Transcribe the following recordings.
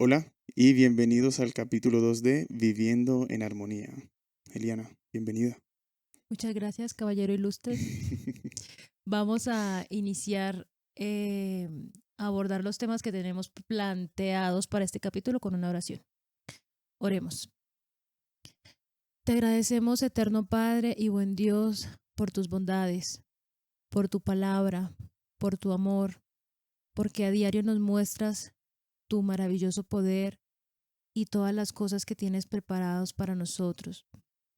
Hola y bienvenidos al capítulo 2 de Viviendo en Armonía. Eliana, bienvenida. Muchas gracias, caballero ilustre. Vamos a iniciar a abordar los temas que tenemos planteados para este capítulo con una oración. Oremos. Te agradecemos, eterno Padre y buen Dios, por tus bondades, por tu palabra, por tu amor, porque a diario nos muestras tu maravilloso poder y todas las cosas que tienes preparados para nosotros,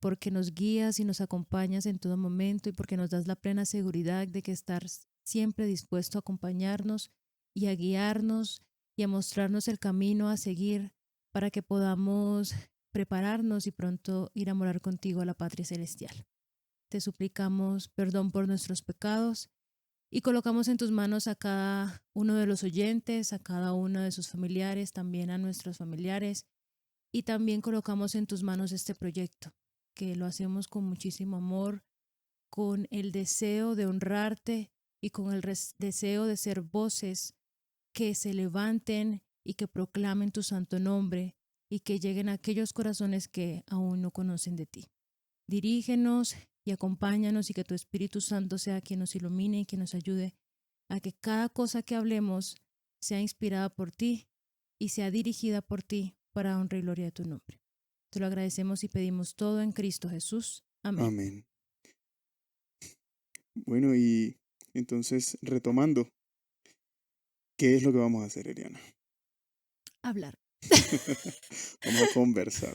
porque nos guías y nos acompañas en todo momento y porque nos das la plena seguridad de que estás siempre dispuesto a acompañarnos y a guiarnos y a mostrarnos el camino a seguir para que podamos prepararnos y pronto ir a morar contigo a la patria celestial. Te suplicamos perdón por nuestros pecados y colocamos en tus manos a cada uno de los oyentes, a cada uno de sus familiares, también a nuestros familiares, y también colocamos en tus manos este proyecto, que lo hacemos con muchísimo amor, con el deseo de honrarte y con el deseo de ser voces que se levanten y que proclamen tu santo nombre y que lleguen a aquellos corazones que aún no conocen de ti. Dirígenos y acompáñanos y que tu Espíritu Santo sea quien nos ilumine y que nos ayude a que cada cosa que hablemos sea inspirada por ti y sea dirigida por ti para honra y gloria de tu nombre. Te lo agradecemos y pedimos todo en Cristo Jesús. Amén. Amén. Bueno, y entonces retomando, ¿qué es lo que vamos a hacer, Eliana? Hablar. Vamos a conversar.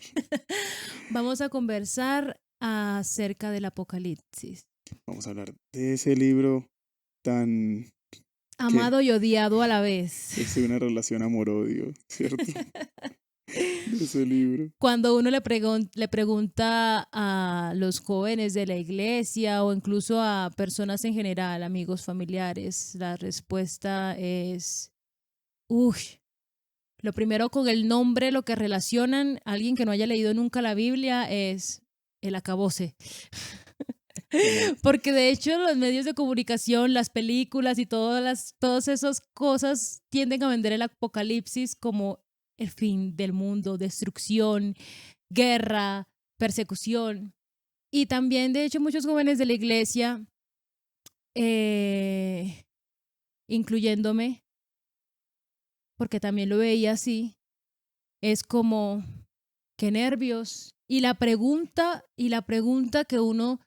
Vamos a conversar acerca del Apocalipsis. Vamos a hablar de ese libro tan que Amado y odiado a la vez. es una relación amor-odio, ¿cierto? De ese libro. Cuando uno le pregunta a los jóvenes de la iglesia o incluso a personas en general, amigos, familiares, la respuesta es, uy, lo primero con el nombre, lo que relacionan a alguien que no haya leído nunca la Biblia es el acabose. Como, Porque de hecho los medios de comunicación, las películas y todas esas cosas tienden a vender el apocalipsis como el fin del mundo, destrucción, guerra, persecución. Y también, de hecho, muchos jóvenes de la iglesia, eh, incluyéndome, porque también lo veía así, es como, qué nervios. Y la pregunta que uno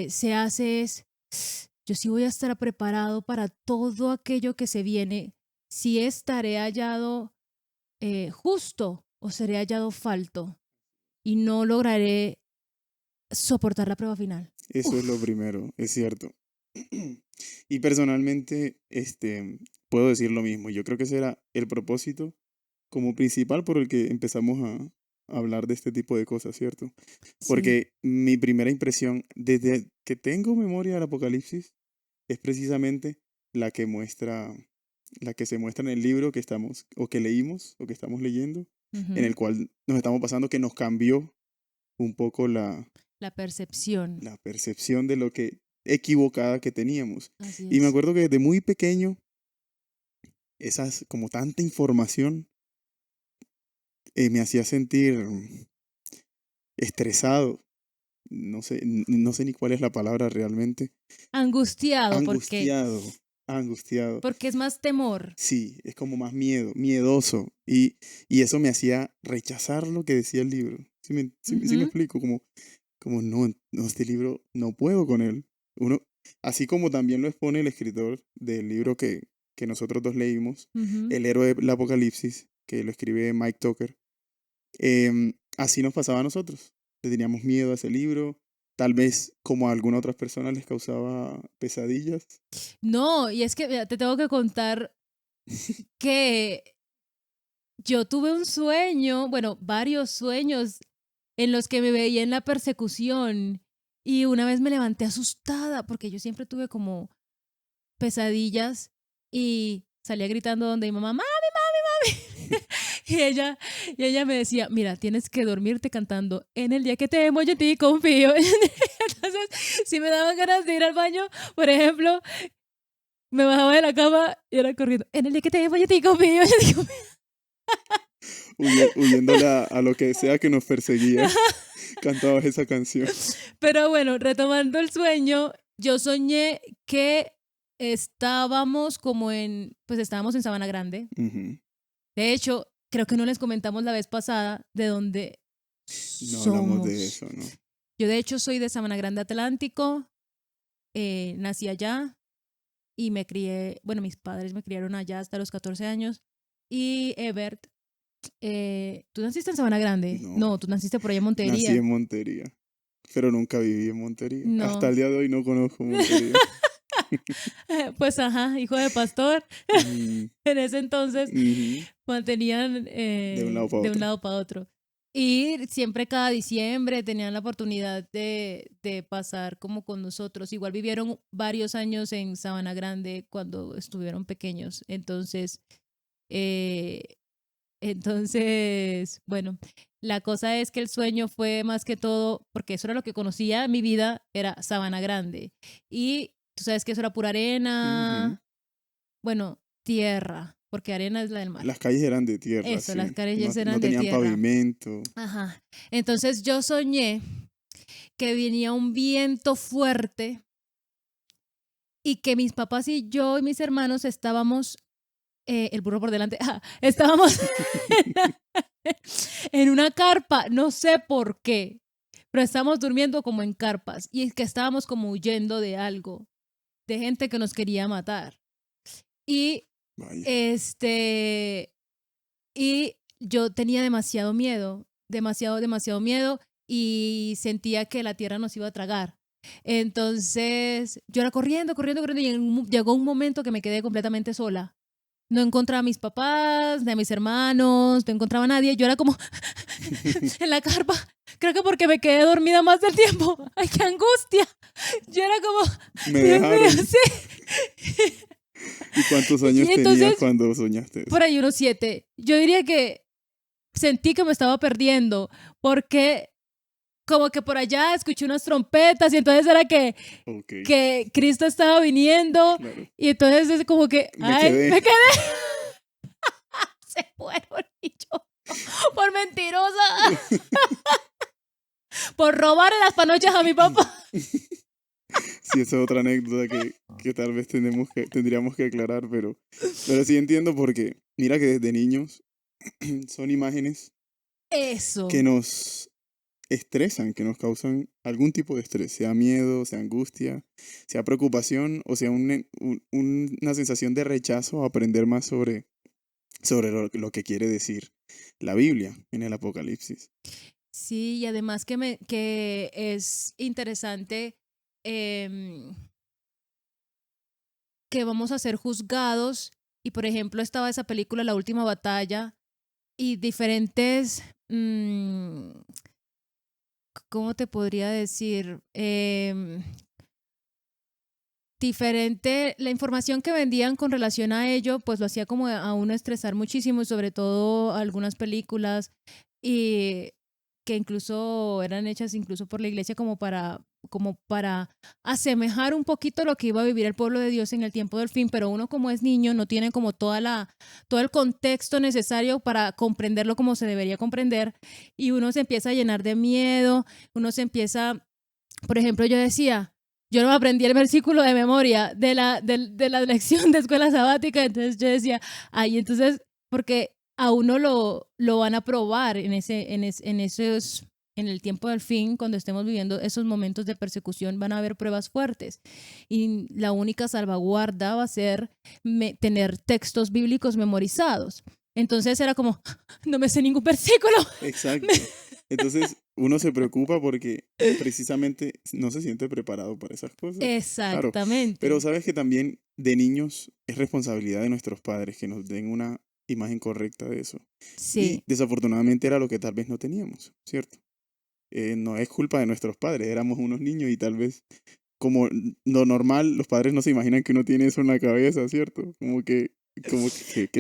se hace es, yo sí voy a estar preparado para todo aquello que se viene, si estaré hallado justo o seré hallado falto y no lograré soportar la prueba final. eso es lo Uf, primero, es cierto. Y personalmente, puedo decir lo mismo. Yo creo que ese era el propósito como principal por el que empezamos a hablar de este tipo de cosas, ¿cierto? sí. Porque mi primera impresión, desde que tengo memoria del Apocalipsis, es precisamente la que muestra, la que se muestra en el libro que estamos, o que leímos, o que estamos leyendo, en Ujú. el cual nos estamos pasando, que nos cambió un poco La percepción. la percepción de lo que equivocada que teníamos. Así Y me es. acuerdo que desde muy pequeño, esas, como tanta información, me hacía sentir estresado, no sé ni cuál es la palabra realmente, Angustiado angustiado, angustiado. porque es más temor. Sí, es como más miedo, miedoso. Y eso me hacía rechazar lo que decía el libro. Sí me Ujú, explico, como no, no, este libro no puedo con él. Uno, así como también lo expone el escritor del libro que nosotros dos leímos, ujú. El héroe del Apocalipsis, que lo escribe Mike Tucker. Así nos pasaba a nosotros. Le teníamos miedo a ese libro. Tal vez como a algunas otras personas les causaba pesadillas. No, y es que mira, te tengo que contar que yo tuve un sueño, bueno, varios sueños en los que me veía en la persecución y una vez me levanté asustada porque yo siempre tuve como pesadillas y salía gritando donde mi mamá, Y ella, y ella me decía, mira, tienes que dormirte cantando en el día que te amo, yo en ti confío. Entonces, si me daban ganas de ir al baño, por ejemplo, me bajaba de la cama y era corriendo. En el día que te vaya, te digo mío. Huyéndole a lo que sea que nos perseguía, cantabas esa canción. Pero bueno, retomando el sueño, yo soñé que estábamos pues estábamos en Sabana Grande. Ujú. De hecho, creo que no les comentamos la vez pasada de dónde No hablamos de somos. eso, ¿no? Yo de hecho soy de Sabana Grande Atlántico, nací allá y me crié, bueno, mis padres me criaron allá hasta los 14 años. Y Ebert, ¿tú naciste en Sabana Grande? No, No, tú naciste por allá en nací Montería. en Montería, pero nunca viví en Montería. Hasta No. el día de hoy no conozco Montería. Pues ajá, hijo de pastor. Mm, En ese entonces ujú. mantenían De un lado para de un otro. lado para otro. Y siempre cada diciembre tenían la oportunidad de pasar como con nosotros. Igual vivieron varios años en Sabana Grande cuando estuvieron pequeños. Eh, bueno, la cosa es que el sueño fue más que todo, porque eso era lo que conocía en mi vida, era Sabana Grande. Y tú sabes que eso era pura Ujú. arena, bueno, tierra, porque arena es la del mar. Las calles eran de tierra, Eso, las sí. No, calles no eran de tenían tierra. pavimento. Ajá. Entonces yo soñé que venía un viento fuerte y que mis papás y yo y mis hermanos estábamos, el burro por delante, estábamos en una carpa, no sé por qué, pero estábamos durmiendo como en carpas y es que estábamos como huyendo de algo, de gente que nos quería matar. Y Vaya. y yo tenía demasiado miedo, demasiado miedo y sentía que la tierra nos iba a tragar. Entonces yo era corriendo y llegó un momento que me quedé completamente sola. No encontraba a mis papás, ni a mis hermanos, no encontraba a nadie. Yo era como en la carpa. Creo que porque me quedé dormida más del tiempo. ¡Ay, qué angustia! Yo era como, Me Dios mío, dejaron. sí. ¿Y cuántos Y años tenías entonces, cuando soñaste eso? por ahí unos 7. Yo diría que sentí que me estaba perdiendo porque como que por allá escuché unas trompetas y entonces era Ok, que Cristo estaba viniendo claro. y entonces es como que, Me ay, quedé. me quedé, se fueron y yo, por mentirosa, por robarle las panochas a mi papá. Sí, esa es otra anécdota que tal vez tendríamos que aclarar, pero sí entiendo porque mira que desde niños son imágenes que Eso, nos estresan, que nos causan algún tipo de estrés, sea miedo, sea angustia, sea preocupación o sea una sensación de rechazo a aprender más sobre lo que quiere decir la Biblia en el Apocalipsis. sí, y además que es interesante em, que vamos a ser juzgados y por ejemplo estaba esa película La Última Batalla y diferentes, ¿cómo te podría decir? Diferente, la información que vendían con relación a ello, pues lo hacía como a uno estresar muchísimo, y sobre todo algunas películas y que incluso eran hechas incluso por la iglesia como para asemejar un poquito lo que iba a vivir el pueblo de Dios en el tiempo del fin, pero uno como es niño no tiene como todo el contexto necesario para comprenderlo como se debería comprender y uno se empieza a llenar de miedo, uno se empieza, por ejemplo, yo decía, yo no me aprendí el versículo de memoria de la lección de escuela sabática, entonces yo decía, ay, entonces, porque a uno lo van a probar en el tiempo del fin, cuando estemos viviendo esos momentos de persecución, van a haber pruebas fuertes. Y la única salvaguarda va a ser tener textos bíblicos memorizados. Entonces era como, no me sé ningún versículo. Exacto. Entonces uno se preocupa porque precisamente no se siente preparado para esas cosas. Claro, pero Exactamente. sabes que también de niños es responsabilidad de nuestros padres que nos den una imagen correcta de eso. Y Sí. desafortunadamente era lo que tal vez no teníamos, ¿cierto? No es culpa de nuestros padres, éramos unos niños y tal vez como lo normal, los padres no se imaginan que uno tiene eso en la cabeza, ¿cierto? Como que ¿qué Lo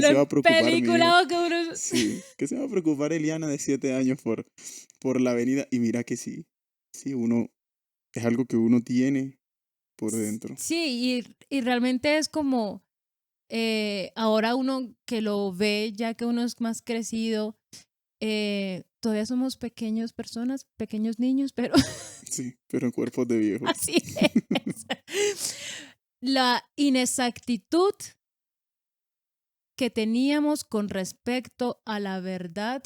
se va a preocupar mi hijo? empeliculado que uno... Sí, ¿qué se va a preocupar Eliana de 7 años por la avenida? Y mira que sí, sí, es algo que uno tiene por dentro. Sí, y realmente es como ahora uno que lo ve, ya que uno es más crecido, todavía somos pequeños personas, pequeños niños, pero Sí, pero en cuerpos de viejos. así es. La inexactitud que teníamos con respecto a la verdad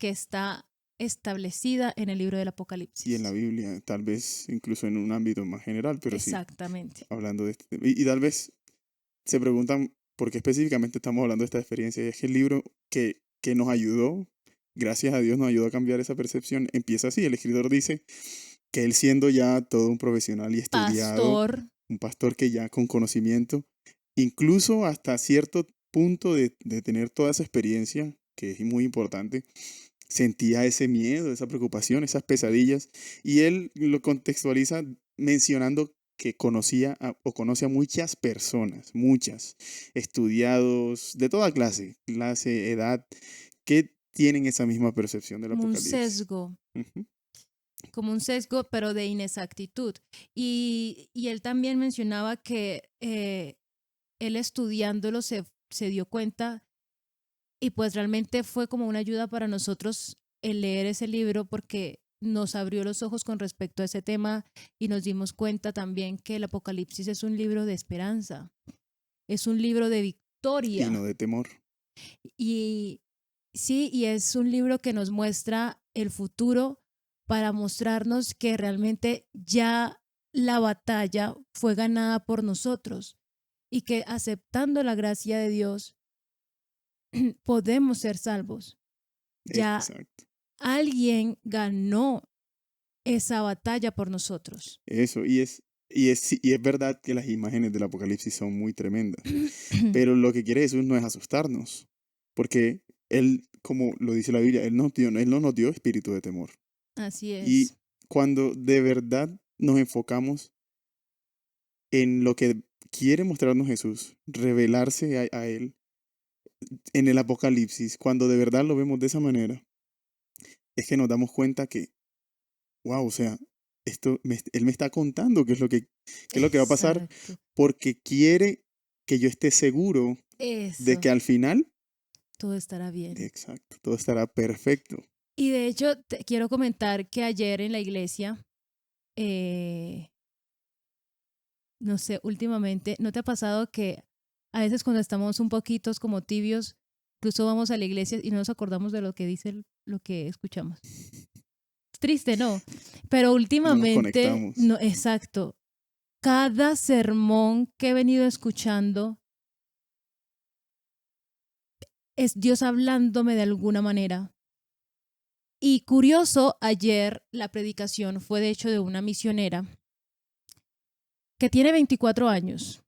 que está establecida en el libro del Y en la Apocalipsis. Biblia, tal vez incluso en un ámbito más general, pero sí, Exactamente. hablando de este tema. Y tal vez se preguntan por qué específicamente estamos hablando de esta experiencia. Y es que el libro que nos ayudó, gracias a Dios, nos ayudó a cambiar esa percepción, empieza así. El escritor dice que él siendo ya todo un profesional y estudiado, Pastor, un pastor que ya con conocimiento, incluso hasta cierto punto de tener toda esa experiencia, que es muy importante, sentía ese miedo, esa preocupación, esas pesadillas, y él lo contextualiza mencionando que conocía o conoce a muchas personas, muchas, estudiados de toda clase, edad, que tienen esa misma percepción del como un Apocalipsis. sesgo, Ujú. pero de inexactitud. Y él también mencionaba que él estudiándolo se dio cuenta y pues realmente fue como una ayuda para nosotros el leer ese libro porque nos abrió los ojos con respecto a ese tema y nos dimos cuenta también que el Apocalipsis es un libro de esperanza, es un libro de Y victoria no de temor. y sí, y es un libro que nos muestra el futuro para mostrarnos que realmente ya la batalla fue ganada por nosotros y que aceptando la gracia de Dios podemos ser salvos. Ya Exacto. alguien ganó esa batalla por nosotros. Eso, y es verdad que las imágenes del Apocalipsis son muy tremendas, pero lo que quiere Jesús no es asustarnos, porque Él, como lo dice la Biblia, Él no nos dio espíritu de temor. Así Y es. cuando de verdad nos enfocamos en lo que quiere mostrarnos Jesús, revelarse a Él en el Apocalipsis, cuando de verdad lo vemos de esa manera, es que nos damos cuenta que, wow, o sea, Él me está contando qué es lo que va a pasar, Exacto. porque quiere que yo esté seguro de Eso. que al final, Todo estará bien. exacto, todo estará perfecto. Y de hecho, te quiero comentar que ayer en la iglesia, eh, no sé, últimamente, ¿no te ha pasado que a veces cuando estamos un poquitos como tibios, incluso vamos a la iglesia y no nos acordamos de lo que dice lo que escuchamos? Triste, ¿no? Pero No nos últimamente, conectamos. no, exacto. Cada sermón que he venido escuchando es Dios hablándome de alguna manera. Y curioso, ayer la predicación fue de hecho de una misionera que tiene 24 años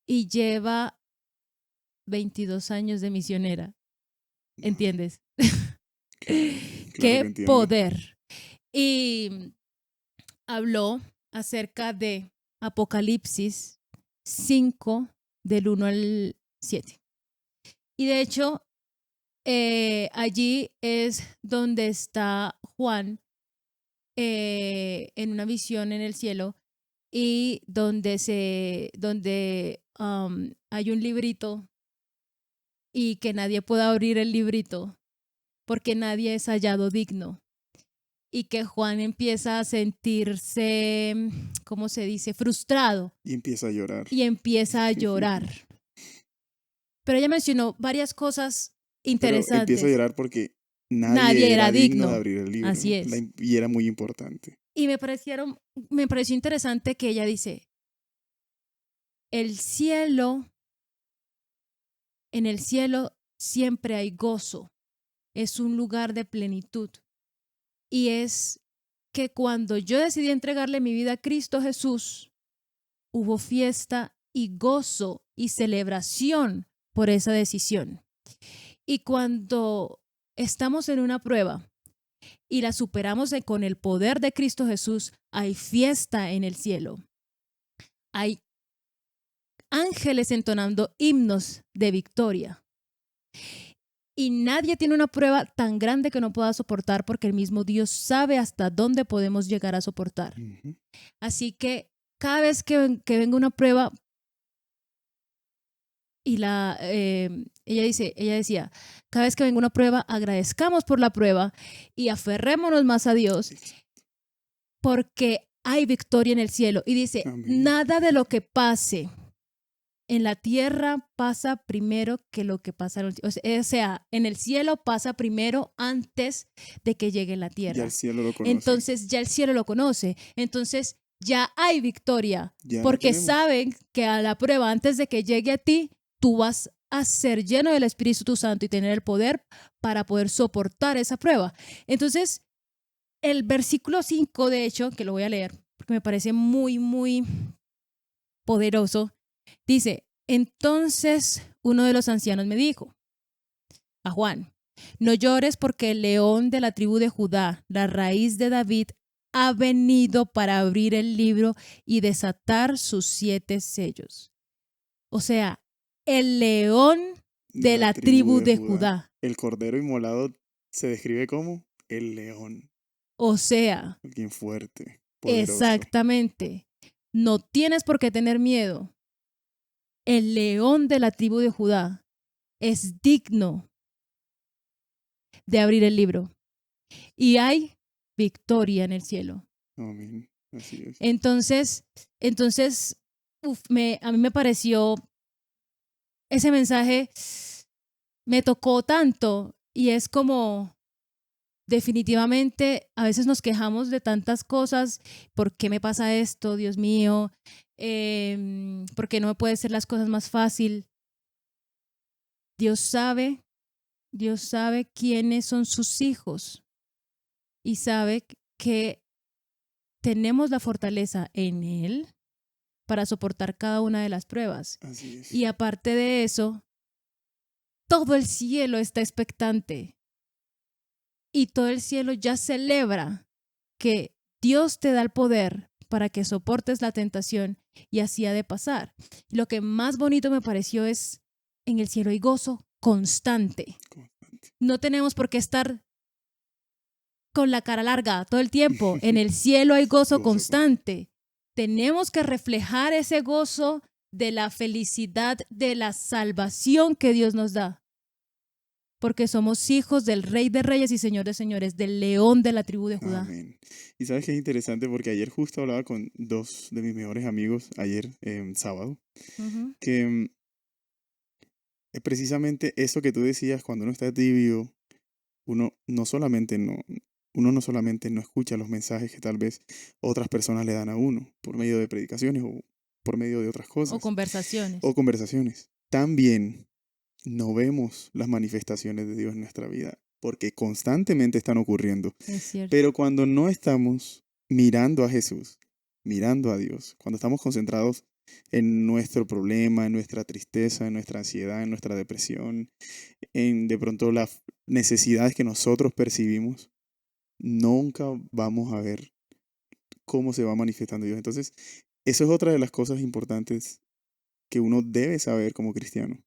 y lleva 22 años de misionera. ¿Entiendes? Claro, claro que ¡Qué entiendo. poder! Y habló acerca de Apocalipsis 5 del 1 al 7. Y de hecho, allí es donde está Juan en una visión en el cielo y donde hay un librito y que nadie puede abrir el librito porque nadie es hallado digno y que Juan empieza a sentirse, ¿cómo se dice?, frustrado Y empieza a llorar. y empieza a llorar. Pero ella mencionó varias cosas Pero empieza a interesantes. llorar porque Nadie nadie era era digno de digno, abrir el libro. así es. Y era muy importante. Y me pareció interesante que ella dice, el cielo, en el cielo siempre hay gozo, es un lugar de plenitud. Y es que cuando yo decidí entregarle mi vida a Cristo Jesús, hubo fiesta y gozo y celebración por esa decisión. Y cuando estamos en una prueba y la superamos con el poder de Cristo Jesús, hay fiesta en el cielo. Hay ángeles entonando himnos de victoria. Y nadie tiene una prueba tan grande que no pueda soportar porque el mismo Dios sabe hasta dónde podemos llegar a soportar. Ujú. Así que cada vez que venga una prueba, y ella decía, cada vez que venga una prueba, agradezcamos por la prueba y aferrémonos más a Dios porque hay victoria en el cielo. Y dice, Amén. nada de lo que pase en la tierra pasa primero que lo que pasa en el cielo. O sea, en el cielo pasa primero antes de que llegue en la Ya tierra. el cielo lo conoce. Entonces ya el cielo lo conoce. Entonces ya hay victoria. Ya la Porque tenemos. saben que a la prueba, antes de que llegue a ti, tú vas a ser lleno del Espíritu Santo y tener el poder para poder soportar esa prueba. Entonces, el versículo 5, de hecho, que lo voy a leer, porque me parece muy, muy poderoso, dice, entonces uno de los ancianos me dijo a Juan, no llores porque el león de la tribu de Judá, la raíz de David, ha venido para abrir el libro y desatar sus 7 sellos. O sea, el león de la tribu de Judá. El cordero inmolado se describe como el león, O sea, alguien fuerte, poderoso. exactamente. No tienes por qué tener miedo. El león de la tribu de Judá es digno de abrir el libro. Y hay victoria en el cielo. Amén. Así es. Entonces, a mí me pareció, ese mensaje me tocó tanto y es como, definitivamente, a veces nos quejamos de tantas cosas. ¿Por qué me pasa esto, Dios mío? ¿Por qué no me puede ser las cosas más fácil? Dios sabe quiénes son sus hijos y sabe que tenemos la fortaleza en Él para soportar cada una de las pruebas. Así es. Y aparte de eso, todo el cielo está expectante. Y todo el cielo ya celebra que Dios te da el poder para que soportes la tentación y así ha de pasar. Lo que más bonito me pareció es, en el cielo hay gozo constante. Constante. No tenemos por qué estar con la cara larga todo el tiempo. En el cielo hay gozo constante. Tenemos que reflejar ese gozo de la felicidad, de la salvación que Dios nos da. Porque somos hijos del Rey de Reyes y Señor de Señores, del León de la tribu de Judá. Amén. Y sabes que es interesante porque ayer justo hablaba con 2 de mis mejores amigos, ayer sábado, Ujú. que precisamente eso que tú decías, cuando uno está tibio, uno no solamente no escucha los mensajes que tal vez otras personas le dan a uno por medio de predicaciones o por medio de otras O cosas conversaciones. o conversaciones. También no vemos las manifestaciones de Dios en nuestra vida porque constantemente están ocurriendo. Es cierto. Pero cuando no estamos mirando a Jesús, mirando a Dios, cuando estamos concentrados en nuestro problema, en nuestra tristeza, en nuestra ansiedad, en nuestra depresión, en de pronto las necesidades que nosotros percibimos, nunca vamos a ver cómo se va manifestando Dios. Entonces, eso es otra de las cosas importantes que uno debe saber como cristiano.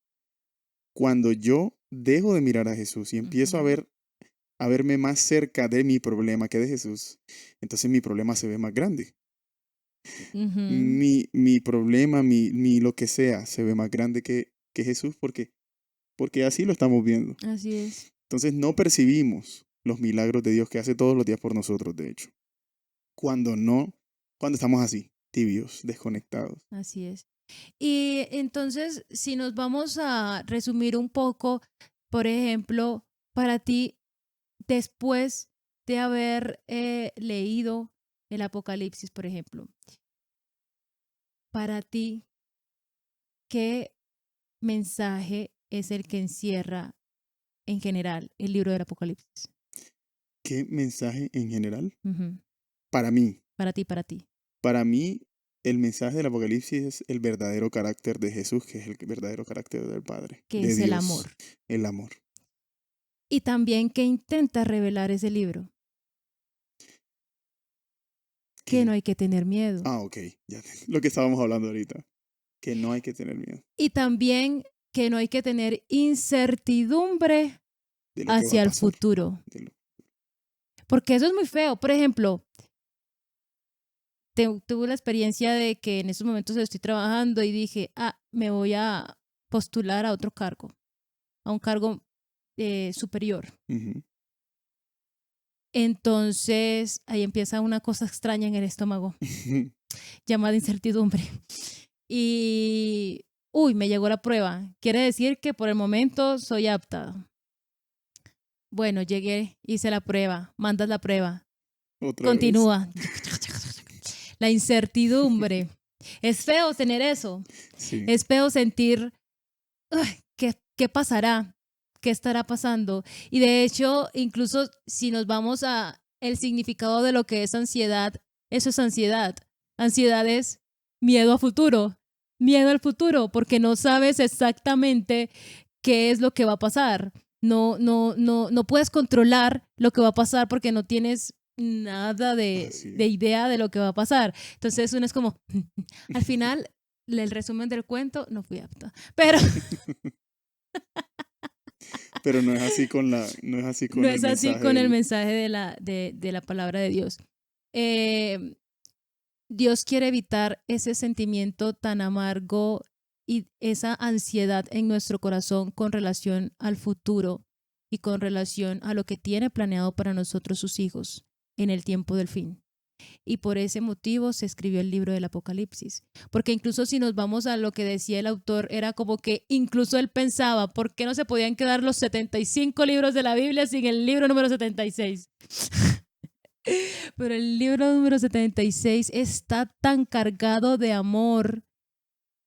Cuando yo dejo de mirar a Jesús y empiezo a Ujú. verme más cerca de mi problema que de Jesús, entonces mi problema se ve más grande. Ujú. Mi problema, mi lo que sea, se ve más grande que Jesús porque así lo estamos viendo. Así es. Entonces no percibimos los milagros de Dios que hace todos los días por nosotros, de hecho. Cuando estamos así, tibios, desconectados. Así es. Y entonces, si nos vamos a resumir un poco, por ejemplo, para ti, después de haber leído el Apocalipsis, por ejemplo, para ti, ¿qué mensaje es el que encierra en general el libro del Apocalipsis? ¿Qué mensaje en general? Ujú. Para mí, Para ti. para mí, el mensaje del Apocalipsis es el verdadero carácter de Jesús, que es el verdadero carácter del Padre, Que de es el Dios, amor. el amor. Y también que intenta revelar ese libro, que no Que, hay que tener miedo. ok, lo que estábamos hablando ahorita, que no hay que tener miedo. Y también que no hay que tener incertidumbre de lo que va a hacia el pasar. futuro. de lo- Porque eso es muy feo. Por ejemplo, tuve la experiencia de que en esos momentos estoy trabajando y dije, me voy a postular a otro cargo, a un cargo superior. Ujú. Entonces ahí empieza una cosa extraña en el estómago, llamada incertidumbre. Y, me llegó la prueba. Quiere decir que por el momento soy apta. Bueno, llegué, hice la prueba, mandas la prueba, Otra vez. continúa. La incertidumbre. Es feo tener eso. Sí. Es feo sentir, ¿qué pasará? ¿Qué estará pasando? Y de hecho, incluso si nos vamos a el significado de lo que es ansiedad, eso es ansiedad. Ansiedad es miedo a futuro, miedo al futuro, porque no sabes exactamente qué es lo que va a pasar. No puedes controlar lo que va a pasar porque no tienes nada Así de es. idea de lo que va a pasar. Entonces uno es como, al final, el resumen del cuento, no fui apta. Pero Pero no es así no con el es así mensaje con el del. mensaje de la palabra de Dios. Eh, Dios quiere evitar ese sentimiento tan amargo y esa ansiedad en nuestro corazón con relación al futuro y con relación a lo que tiene planeado para nosotros sus hijos en el tiempo del fin. Y por ese motivo se escribió el libro del Apocalipsis. Porque incluso si nos vamos a lo que decía el autor, era como que incluso él pensaba, ¿por qué no se podían quedar los 75 libros de la Biblia sin el libro número 76? Pero el libro número 76 está tan cargado de amor,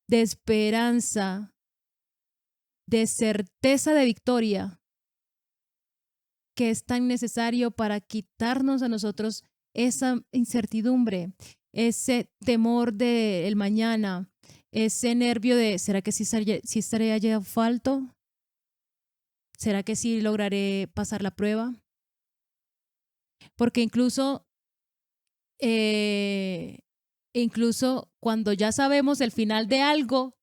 de esperanza, de certeza de victoria, que es tan necesario para quitarnos a nosotros esa incertidumbre, ese temor del mañana, ese nervio de ¿será que sí estaré allá falto? ¿Será que sí lograré pasar la prueba? Porque eh, incluso cuando ya sabemos el final de algo,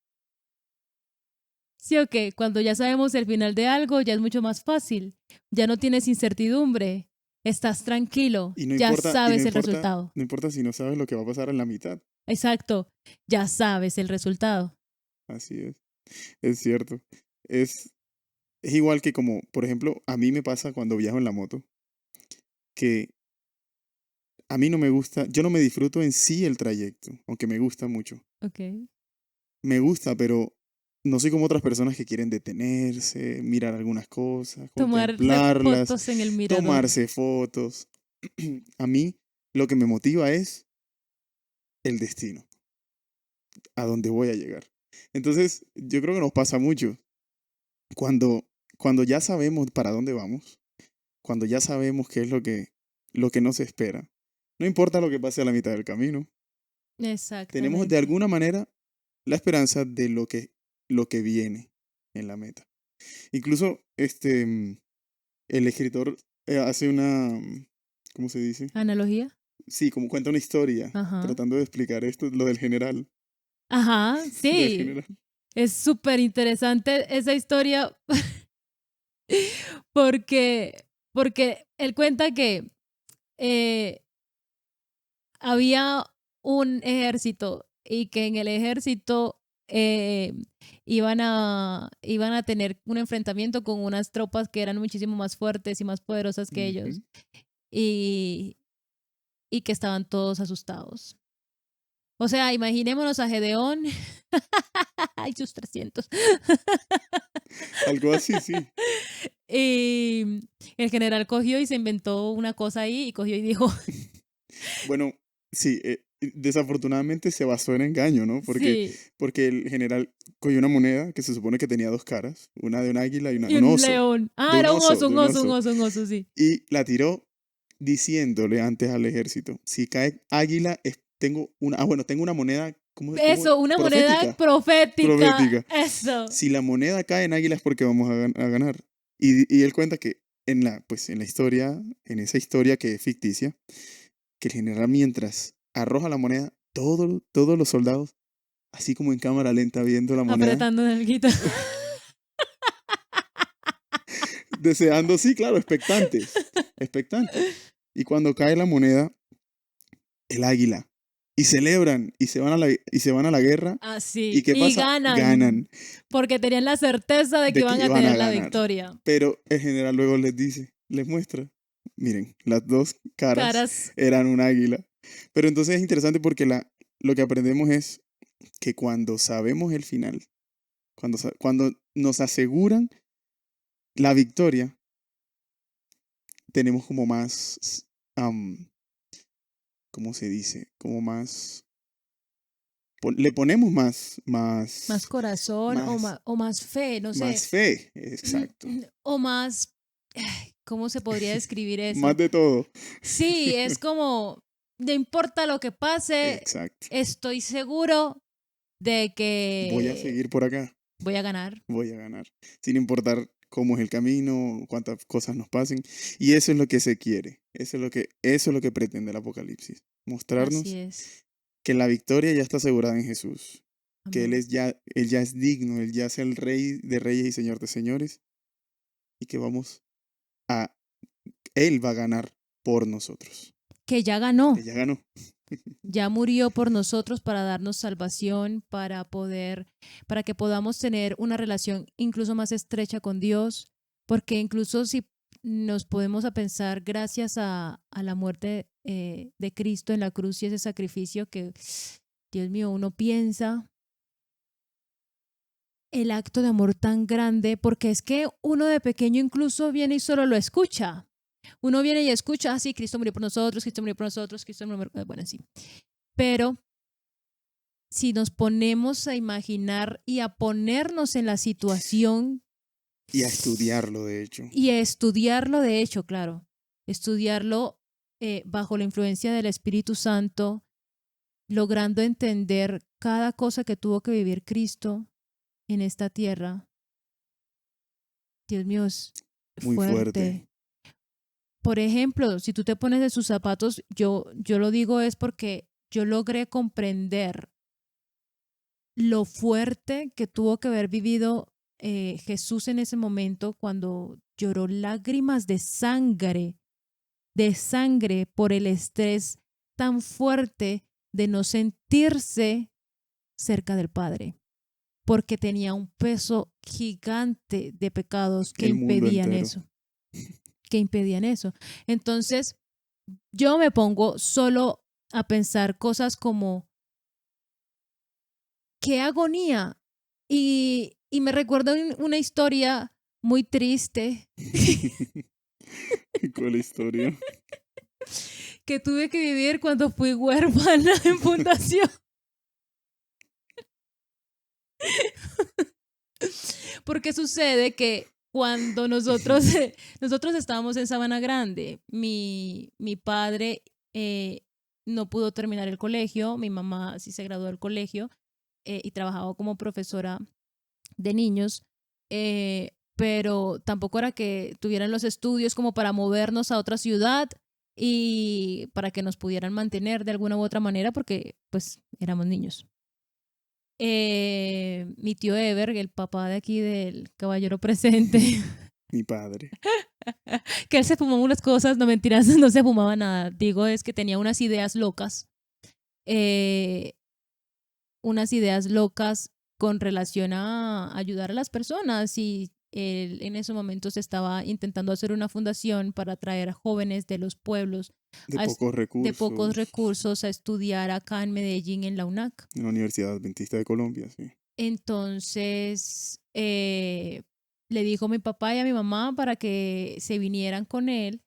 sí o qué, cuando ya sabemos el final de algo ya es mucho más fácil, ya no tienes incertidumbre, estás tranquilo, Y no ya importa, y no sabes el importa, resultado. no importa si no sabes lo que va a pasar en la mitad. Exacto, ya sabes el resultado. Así es cierto. Es, es igual que como, por ejemplo, a mí me pasa cuando viajo en la moto, que a mí no me gusta, yo no me disfruto en sí el trayecto, aunque me gusta mucho. Ok. Me gusta, pero no soy como otras personas que quieren detenerse, mirar algunas cosas, Tomarle contemplarlas, fotos en el mirador. tomarse fotos. A mí lo que me motiva es el destino, a dónde voy a llegar. Entonces, yo creo que nos pasa mucho. Cuando, cuando ya sabemos para dónde vamos, cuando ya sabemos qué es lo que nos espera, no importa lo que pase a la mitad del camino, tenemos de Exactamente. alguna manera la esperanza de lo que viene en la meta. Incluso el escritor hace ¿cómo se dice? ¿Analogía? Sí, como cuenta una historia, Ajá. tratando de explicar esto, lo del general, Ajá, del sí. general. Es súper interesante esa historia porque, porque él cuenta que eh, había un ejército y que en el ejército iban a tener un enfrentamiento con unas tropas que eran muchísimo más fuertes y más poderosas que ellos Ujú. y, y que estaban todos asustados. O sea, imaginémonos a Gedeón y sus 300. Algo así, sí. Y el general cogió y se inventó una cosa ahí y cogió y dijo, Bueno, sí, desafortunadamente se basó en engaño, ¿no? Porque, sí, porque el general cogió una moneda que se supone que tenía dos caras, una de un águila y y un un oso, león. de Ah, un era un oso, oso, de un un oso, un oso, oso, un oso, sí. y la tiró diciéndole antes al ejército, si cae águila, tengo una moneda, ¿cómo? Eso, una moneda Profética, profética. profética. Eso. Si la moneda cae en águila es porque vamos a ganar. Y él cuenta que pues en la historia, en esa historia que es ficticia, que el general mientras arroja la moneda, todos los soldados, así como en cámara lenta viendo la moneda, Apretando en el guito. deseando, sí, claro, expectantes, expectantes. Y cuando cae la moneda, el águila, y celebran, y se van a la guerra, ¿y Así. qué Y pasa? Ganan, ganan. Porque tenían la certeza de que de que iban a iban a tener la ganar. victoria. Pero el general luego les dice, les muestra, miren, las dos caras Caras. eran un águila. Pero entonces es interesante porque lo que aprendemos es que cuando sabemos el final, cuando nos aseguran la victoria, tenemos como más, ¿cómo se dice? Como más, le ponemos Más corazón más, o más fe, no sé. más fe, exacto. O más, ¿cómo se podría describir Más eso? de todo, Sí, es como, no importa lo que pase, exacto. estoy seguro de Voy a que seguir por acá, voy a ganar. voy a ganar, sin importar cómo es el camino, cuántas cosas nos pasen. Y eso es lo que se quiere, eso es lo que pretende el Apocalipsis, Así mostrarnos es. que la victoria ya está asegurada en Jesús, que Amén. Él ya es digno, Él ya es el Rey de Reyes y Señor de Señores, y que a, Él va a ganar por nosotros, Que ya que ganó, ya ganó. ya murió por nosotros para darnos salvación, para que podamos tener una relación incluso más estrecha con Dios, porque incluso si nos podemos a pensar gracias a la muerte de Cristo en la cruz y ese sacrificio que, Dios mío, uno piensa el acto de amor tan grande, porque es que uno de pequeño incluso viene y solo lo escucha. Uno viene y escucha, sí, Cristo murió por nosotros, Cristo murió por nosotros, Cristo murió por... Bueno, sí. Pero si nos ponemos a imaginar y a ponernos en la situación Y a estudiarlo, de hecho. y a estudiarlo, de hecho, claro, estudiarlo bajo la influencia del Espíritu Santo, logrando entender cada cosa que tuvo que vivir Cristo en esta tierra, Dios mío, es Muy fuerte. fuerte. Por ejemplo, si tú te pones de sus zapatos, yo lo digo es porque yo logré comprender lo fuerte que tuvo que haber vivido Jesús en ese momento cuando lloró lágrimas de sangre por el estrés tan fuerte de no sentirse cerca del Padre, porque tenía un peso gigante de pecados El mundo entero. que impedían eso. Entonces, yo me pongo solo a pensar cosas como, qué agonía. Y me recuerda una historia muy triste ¿Cuál historia? que tuve que vivir cuando fui huérfana en fundación. Porque sucede que cuando nosotros estábamos en Sabana Grande, mi padre no pudo terminar el colegio, mi mamá sí se graduó del colegio y trabajaba como profesora de niños, pero tampoco era que tuvieran los estudios como para movernos a otra ciudad y para que nos pudieran mantener de alguna u otra manera porque pues éramos niños. Mi tío Ever, el papá de aquí del caballero presente, Mi padre. que él se fumaba unas cosas, no mentiras, no se fumaba nada, digo es que tenía eh, unas ideas locas con relación a ayudar a las personas y él en esos momentos estaba intentando hacer una fundación para traer a jóvenes de los pueblos De a pocos de pocos recursos. recursos a estudiar acá en Medellín, en la UNAC. En la Universidad Adventista de Colombia, sí. Entonces, le dijo a mi papá y a mi mamá para que se vinieran con él,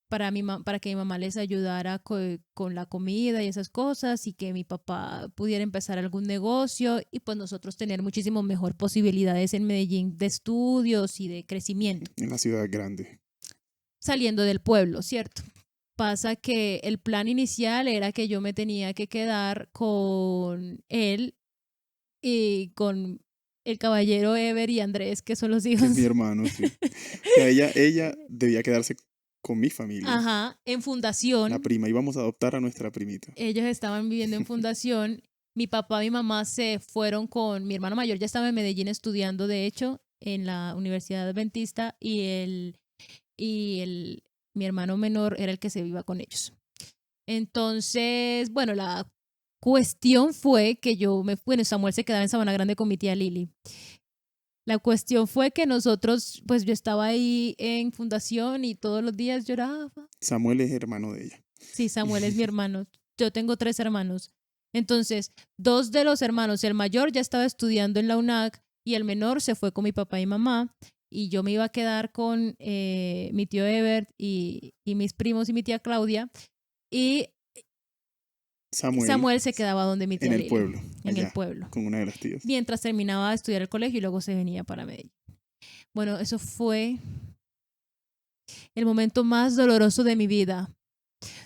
para que mi mamá les ayudara con la comida y esas cosas, y que mi papá pudiera empezar algún negocio y pues nosotros tener muchísimo mejor posibilidades en Medellín de estudios y de crecimiento, En la ciudad grande. saliendo del pueblo, ¿cierto? Pasa que el plan inicial era que yo me tenía que quedar con él y con el caballero Ever y Andrés, que son los Que es mi hijos. hermano, sí. O sea, ella debía quedarse con mi familia. Ajá, en La fundación. prima. Íbamos a adoptar a nuestra primita. Ellos estaban viviendo en fundación. Mi papá y mi mamá se fueron con mi hermano mayor, ya estaba en Medellín estudiando, de hecho, en la Universidad Adventista, y y mi hermano menor era el que se iba con ellos. Entonces, bueno, la cuestión fue que bueno, Samuel se quedaba en Sabana Grande con mi tía Lili. La cuestión fue que nosotros, pues yo estaba ahí en fundación y todos los días lloraba. Samuel es hermano de ella. Sí, Samuel es mi hermano. Yo tengo 3 hermanos. Entonces, 2 de los hermanos, el mayor ya estaba estudiando en la UNAC y el menor se fue con mi papá y mamá. Y yo me iba a quedar con mi tío Ebert y mis primos y mi tía Claudia. Y Samuel se quedaba donde mi tía en el Lili, pueblo, en el allá, pueblo, con una de las tías. mientras terminaba de estudiar el colegio y luego se venía para Medellín. Bueno, eso fue el momento más doloroso de mi vida.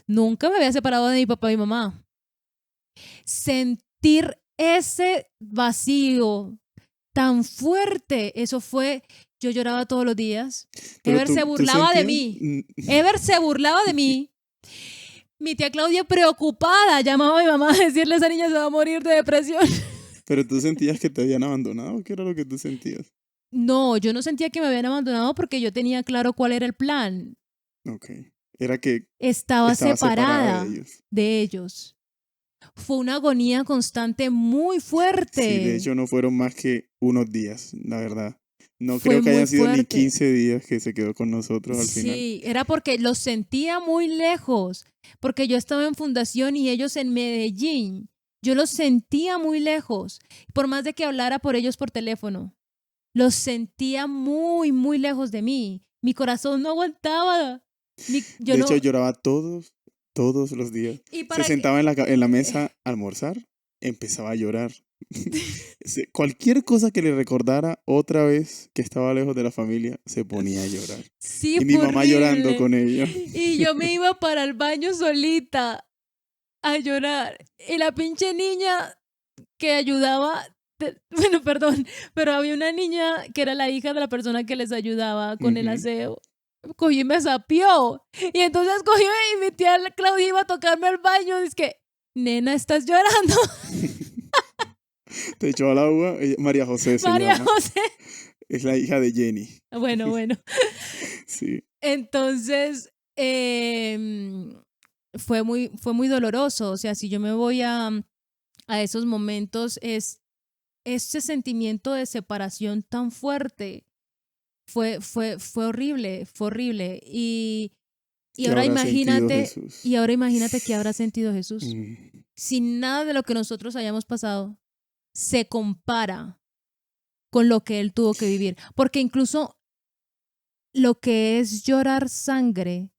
Nunca me había separado de mi papá y mi mamá. Sentir ese vacío tan fuerte, eso fue, yo lloraba todos los días. Pero Ever se burlaba de sentías, mí. Ever se burlaba de mí. Mi tía Claudia, preocupada, llamaba a mi mamá a decirle: esa niña se va a morir de depresión. pero tú sentías que te habían abandonado. ¿Qué era lo que tú sentías? No, yo no sentía que me habían abandonado porque yo tenía claro cuál era el plan. Ok. Era que Estaba estaba separada de separada ellos. de ellos. Fue una agonía constante muy fuerte. Sí, de hecho no fueron más que unos días, la verdad. No Fue creo que muy hayan sido ni fuerte. 15 días que se quedó con nosotros al final. Sí, era porque los sentía muy lejos, porque yo estaba en fundación y ellos en Medellín. Yo los sentía muy lejos, por más de que hablara por ellos por teléfono. Los sentía muy, muy lejos de mí. Mi corazón no aguantaba. Yo De hecho, no. lloraba todos los días. Y Se para sentaba en la mesa a almorzar, empezaba a llorar. Cualquier cosa que le recordara otra vez que estaba lejos de la familia, se ponía a llorar. Sí, Y mi fue mamá llorando horrible. con ella. Y yo me iba para el baño solita a llorar. Y la pinche niña que ayudaba, bueno, perdón, pero había una niña que era la hija de la persona que les ayudaba con el Ujú. aseo. Cogió y me sapió. Y entonces cogió y mi tía Claudia iba a tocarme al baño. Dice que, nena, ¿estás llorando? Te echó al agua. María José se María llama. José. Es la hija de Jenny. Bueno. Sí. Entonces, fue muy doloroso. O sea, si yo me voy a esos momentos, es ese sentimiento de separación tan fuerte. Fue horrible, fue horrible. Y ¿Qué ahora habrá sentido imagínate, Jesús? y ahora imagínate qué habrá sentido Jesús. Mm, Si nada de lo que nosotros hayamos pasado se compara con lo que él tuvo que vivir. Porque incluso lo que es llorar sangre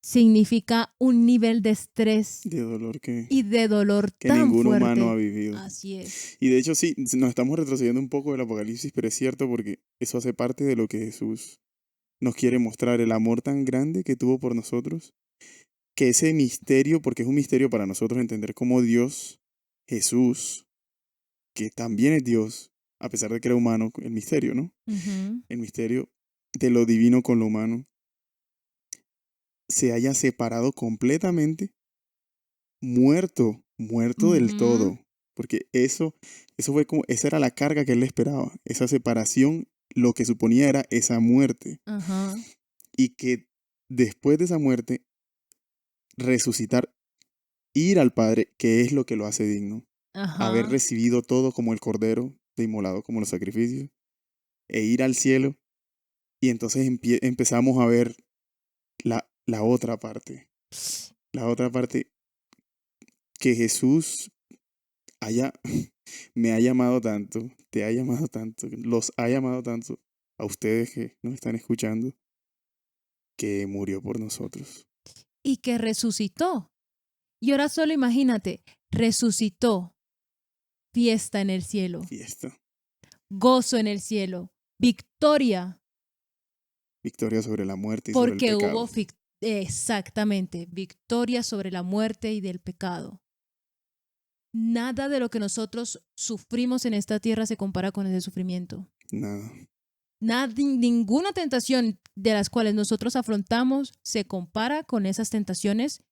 significa un nivel de estrés de dolor y de dolor que tan ningún humano ha fuerte. vivido. Así es. Y de hecho sí, nos estamos retrocediendo un poco del Apocalipsis, pero es cierto porque eso hace parte de lo que Jesús nos quiere mostrar, el amor tan grande que tuvo por nosotros, que ese misterio, porque es un misterio para nosotros entender cómo Dios, Jesús, que también es Dios, a pesar de que era humano, el misterio, ¿no? Ujú, El misterio de lo divino con lo humano, se haya separado completamente, muerto del ujú, todo, porque eso fue como, esa era la carga que él le esperaba, esa separación, lo que suponía era esa muerte, ajá, y que después de esa muerte, resucitar, ir al Padre, que es lo que lo hace digno, haber ajá. recibido todo como el cordero, de inmolado como los sacrificios, e ir al cielo, y entonces empezamos a ver la la otra parte, que Jesús haya, me ha llamado tanto, te ha llamado tanto, los ha llamado tanto a ustedes que nos están escuchando, que murió por nosotros. Y que resucitó. Y ahora solo imagínate, resucitó, fiesta en el cielo, Fiesta, gozo en el cielo, victoria, victoria sobre la muerte y sobre el porque hubo pecado. exactamente victoria sobre la muerte y del pecado. Nada de lo que nosotros sufrimos en esta tierra se compara con ese sufrimiento. Nada. Ninguna tentación de las cuales nosotros afrontamos se compara con esas tentaciones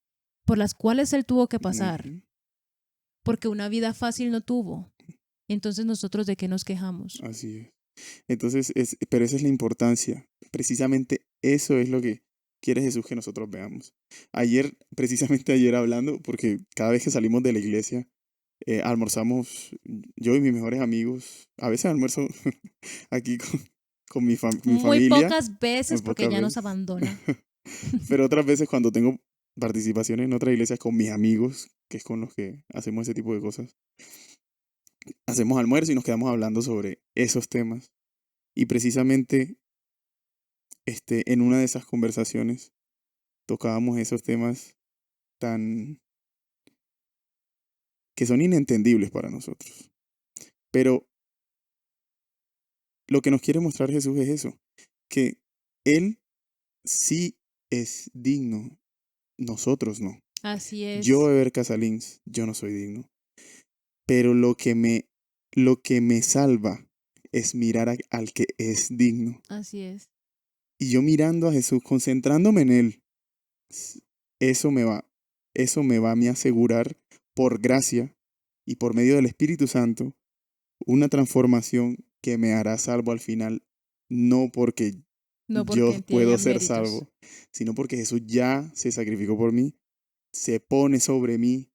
por las cuales él tuvo que pasar, Ujú. porque una vida fácil no tuvo. Entonces nosotros, ¿de qué nos quejamos? Así es. Entonces, pero esa es la importancia. Precisamente eso es lo que quiere Jesús que nosotros veamos. Precisamente ayer hablando, porque cada vez que salimos de la iglesia, almorzamos yo y mis mejores amigos. A veces almuerzo aquí con mi Muy familia, pocas muy veces porque pocas ya nos veces. abandona. Pero otras veces cuando tengo participaciones en otras iglesias con mis amigos, que es con los que hacemos ese tipo de cosas, hacemos almuerzo y nos quedamos hablando sobre esos temas. Y precisamente en una de esas conversaciones tocábamos esos temas tan que son inentendibles para nosotros. Pero lo que nos quiere mostrar Jesús es eso, que Él sí es digno, nosotros no. Así Yo, es, Eber Casalins, yo no soy digno. Pero lo que me salva es mirar al que es digno. así es. Y yo mirando a Jesús, concentrándome en Él, s- eso me va a mí asegurar por gracia y por medio del Espíritu Santo una transformación que me hará salvo al final, no porque No yo porque puedo tenga ser méritos. salvo, sino porque Jesús ya se sacrificó por mí, se pone sobre mí,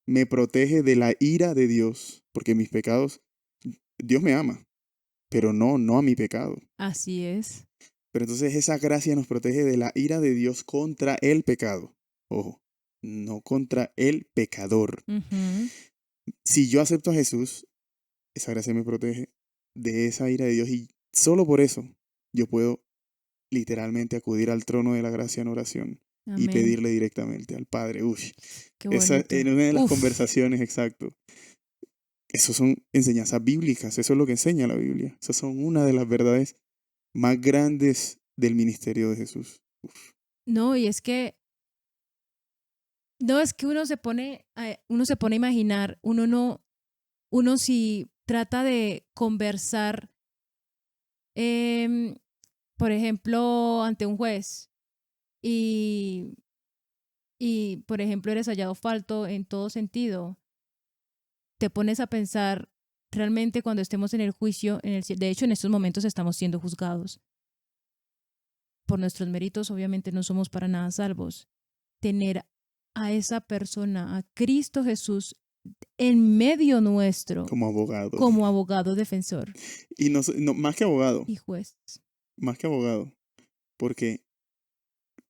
me protege de la ira de Dios, porque mis pecados, Dios me ama, pero no a mi pecado. Así es. Pero entonces esa gracia nos protege de la ira de Dios contra el pecado. Ojo, no contra el pecador. Ujú. Si yo acepto a Jesús, esa gracia me protege de esa ira de Dios y solo por eso yo puedo literalmente acudir al trono de la gracia en oración y Amén. pedirle directamente al Padre. Uy, Qué esa en bonito. una de las Uf. conversaciones, exacto. Esas son enseñanzas bíblicas, eso es lo que enseña la Biblia. Esas son una de las verdades más grandes del ministerio de Jesús. Uf, No, y es que, no, es que uno se pone a imaginar, uno si trata de conversar, em, por ejemplo, ante un juez y, por ejemplo, eres hallado falto en todo sentido, te pones a pensar realmente cuando estemos en el juicio, de hecho en estos momentos estamos siendo juzgados por nuestros méritos, obviamente no somos para nada salvos. Tener a esa persona, a Cristo Jesús, en medio nuestro como abogado. como abogado defensor Y no, y juez. más que abogado, porque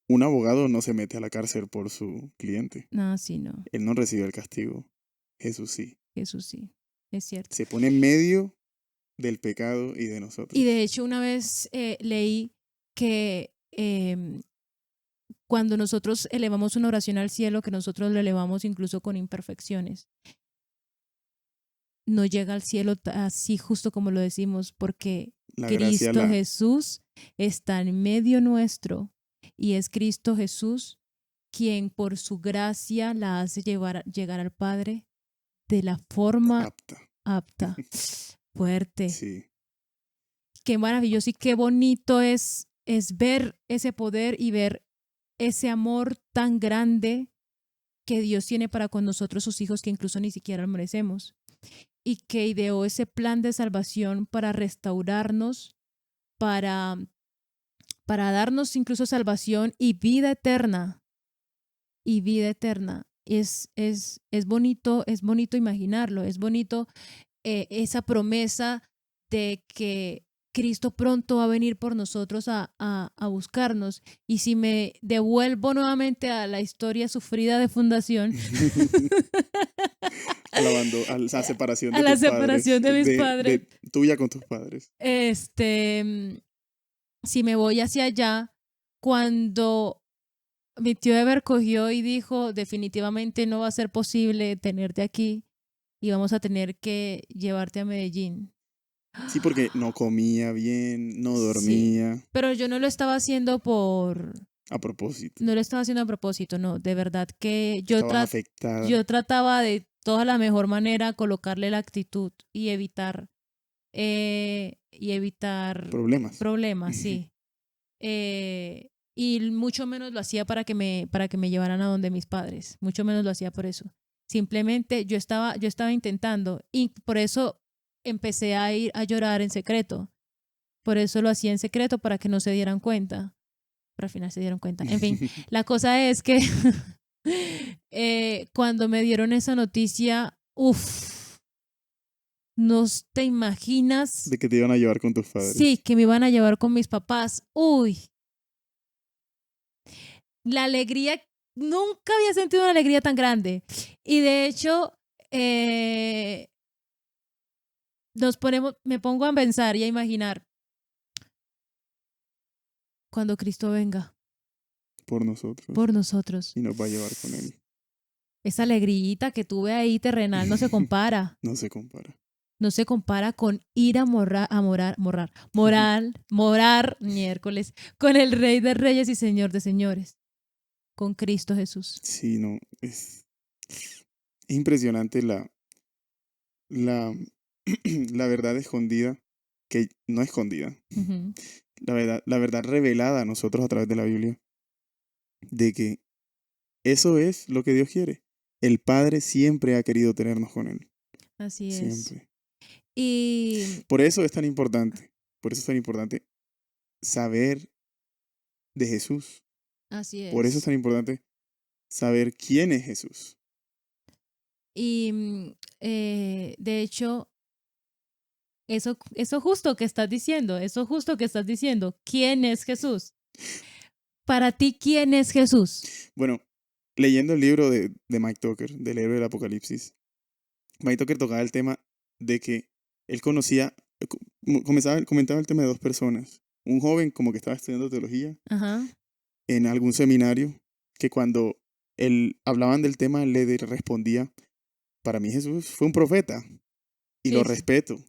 un abogado no se mete a la cárcel por su cliente. No, sí, no, Él no recibe el castigo. Jesús sí. Jesús sí, es cierto. Se pone en medio del pecado y de Y de nosotros. hecho una vez leí que cuando nosotros elevamos una oración al cielo, que nosotros lo elevamos incluso con imperfecciones, no llega al cielo así justo como lo decimos, porque La gracia Cristo la Jesús está en medio nuestro y es Cristo Jesús quien por su gracia la hace llegar al Padre de la forma apta. apta. Fuerte. Sí. Qué maravilloso y qué bonito es ver ese poder y ver ese amor tan grande que Dios tiene para con nosotros, sus hijos, que incluso ni siquiera lo merecemos. Y que ideó ese plan de salvación para restaurarnos, para, para darnos incluso salvación y vida eterna. Y vida eterna. Es bonito imaginarlo, es bonito esa promesa de que Cristo pronto va a venir por nosotros a buscarnos. Y si me devuelvo nuevamente a la historia sufrida de fundación, A la separación a de la tus padres, separación de mis padres, de tuya con tus padres. si me voy hacia allá, cuando mi tío Ever cogió y dijo, definitivamente no va a ser posible tenerte aquí y vamos a tener que llevarte a Medellín. Sí, porque no comía bien, no Sí, dormía, pero yo no lo estaba haciendo a propósito. no lo estaba haciendo a propósito, no, de verdad que Estabas afectada. yo trataba de toda la mejor manera colocarle la actitud y evitar Problemas. problemas, sí. Y mucho menos lo hacía para que me llevaran a donde mis padres, mucho menos lo hacía por eso. Simplemente yo estaba intentando y por eso empecé a ir a llorar en secreto, Por eso lo hacía en secreto, para que no se dieran cuenta. Pero al final se dieron cuenta. En fin, la cosa es que cuando me dieron esa noticia, uff, no te imaginas, De que te iban a llevar con tus padres. sí, que me iban a llevar con mis papás. Uy, la alegría, nunca había sentido una alegría tan grande. Y de hecho, me pongo a pensar y a imaginar cuando Cristo venga Por nosotros. por nosotros. Y nos va a llevar con Él. Esa alegrita que tuve ahí terrenal no se compara. No se compara. No se compara con ir a morar miércoles con el Rey de Reyes y Señor de Señores, con Cristo Jesús. Sí, no, es impresionante la, la verdad escondida, que no escondida, Ujú. la verdad revelada a nosotros a través de la Biblia, de que eso es lo que Dios quiere. El Padre siempre ha querido tenernos con Él, Así es. siempre. Y Por eso es tan importante, por eso es tan importante saber de Jesús. así Por eso es es. tan importante saber quién es Jesús. Y de hecho, eso justo que estás diciendo, ¿quién es Jesús? Para ti, ¿quién es Jesús? Bueno, leyendo el libro de Mike Tucker, del héroe del Apocalipsis, Mike Tucker tocaba el tema de que él conocía, comentaba el tema de dos personas. Un joven como que estaba estudiando teología Ajá. en algún seminario, que cuando él hablaban del tema, él le respondía, para mí Jesús fue un profeta y lo Sí, sí. respeto,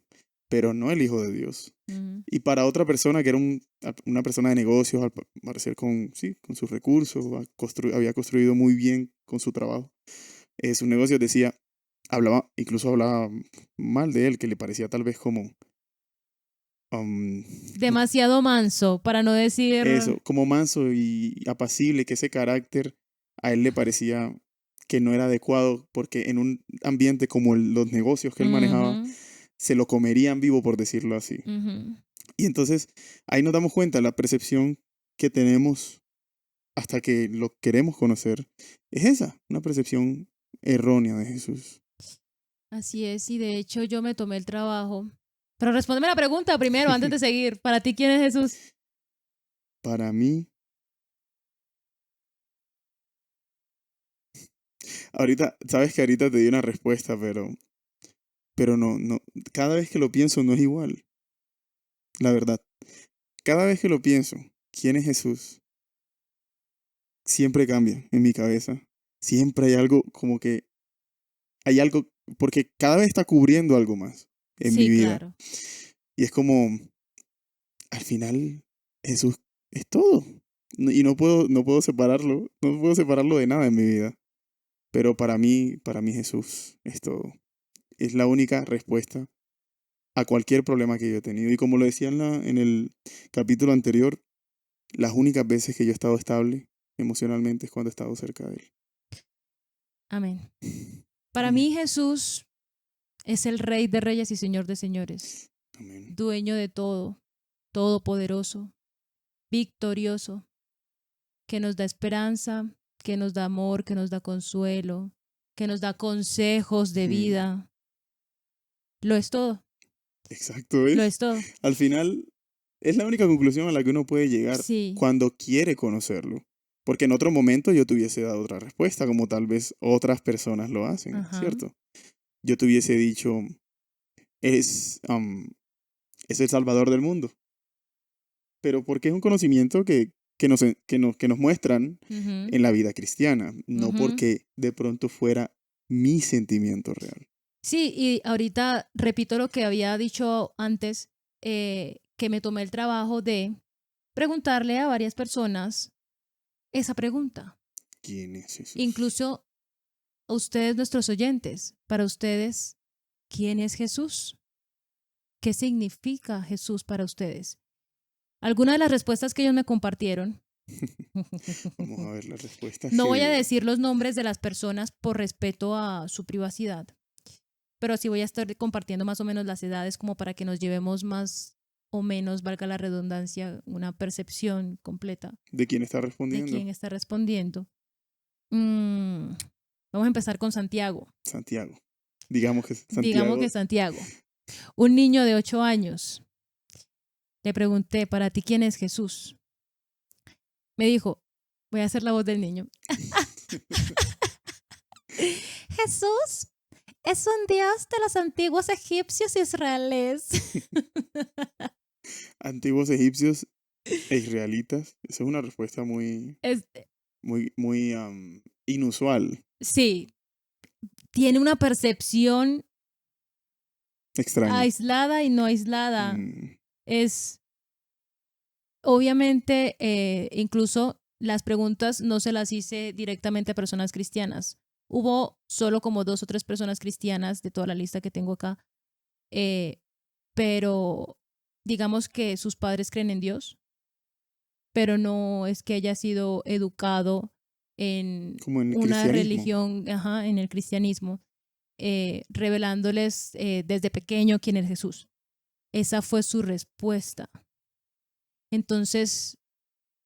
pero no el Hijo de Dios. Ujú. Y para otra persona que era una persona de negocios, al parecer con, sí, con sus recursos, había construido muy bien con su trabajo, sus negocios, decía, incluso hablaba mal de él, que le parecía tal vez como, um, Demasiado manso, para no decir... eso, como manso y apacible, que ese carácter a él le parecía que no era adecuado, porque en un ambiente como los negocios que él manejaba, Ujú, se lo comerían vivo, por decirlo así. ujú. Y entonces ahí nos damos cuenta, la percepción que tenemos hasta que lo queremos conocer es esa, una percepción errónea de Jesús. Así es, y de hecho yo me tomé el trabajo. Pero respóndeme la pregunta primero, antes de seguir. ¿Para ti quién es Jesús? Para mí, ahorita, sabes que ahorita te di una respuesta, pero no, cada vez que lo pienso no es igual, la verdad. Cada vez que lo pienso, ¿quién es Jesús? Siempre cambia en mi cabeza. Siempre hay algo como que hay algo, porque cada vez está cubriendo algo más en mi Sí, vida. claro. Y es como, al final, Jesús es todo. Y no puedo separarlo de nada en mi vida. Pero para mí Jesús es todo. Es la única respuesta a cualquier problema que yo he tenido. Y como lo decía en el capítulo anterior, las únicas veces que yo he estado estable emocionalmente es cuando he estado cerca de Él. Amén. Para Amén. mí Jesús es el Rey de Reyes y Señor de Señores, Amén. dueño de todo, todopoderoso, victorioso, que nos da esperanza, que nos da amor, que nos da consuelo, que nos da consejos de Mm, vida. Lo es todo, exacto, lo ¿ves? es todo. Al final, es la única conclusión a la que uno puede llegar Sí, cuando quiere conocerlo. Porque en otro momento yo te hubiese dado otra respuesta, como tal vez otras personas lo hacen, ajá. ¿cierto? Yo te hubiese dicho, es, es el Salvador del mundo. Pero porque es un conocimiento que nos muestran Ujú, en la vida cristiana, no ujú. porque de pronto fuera mi sentimiento real. Sí, y ahorita repito lo que había dicho antes, que me tomé el trabajo de preguntarle a varias personas esa pregunta. ¿Quién es Jesús? Incluso a ustedes, nuestros oyentes, para ustedes, ¿quién es Jesús? ¿Qué significa Jesús para ustedes? Algunas de las respuestas que ellos me compartieron, Vamos a ver las respuestas no que voy a dieron. decir los nombres de las personas por respeto a su privacidad, pero sí voy a estar compartiendo más o menos las edades como para que nos llevemos más o menos, valga la redundancia, una percepción completa ¿De quién está de respondiendo? quién está respondiendo. Mm, Vamos a empezar con Santiago. Santiago. Digamos que Digamos Santiago. que Santiago, un niño de 8 años. Le pregunté, ¿para ti quién es Jesús? Me dijo, voy a hacer la voz del niño. Jesús es un dios de los antiguos egipcios e israelíes. Antiguos egipcios e israelitas. Esa es una respuesta muy, Es- muy, muy inusual, sí, tiene una percepción extraña. aislada y no aislada. Mm, Es, obviamente, incluso las preguntas no se las hice directamente a personas cristianas. Hubo solo como 2 o 3 personas cristianas de toda la lista que tengo acá, eh, pero digamos que sus padres creen en Dios, pero no es que haya sido educado en como en el una cristianismo. religión, ajá, en el cristianismo, revelándoles desde pequeño quién es Jesús. Esa fue su respuesta. Entonces,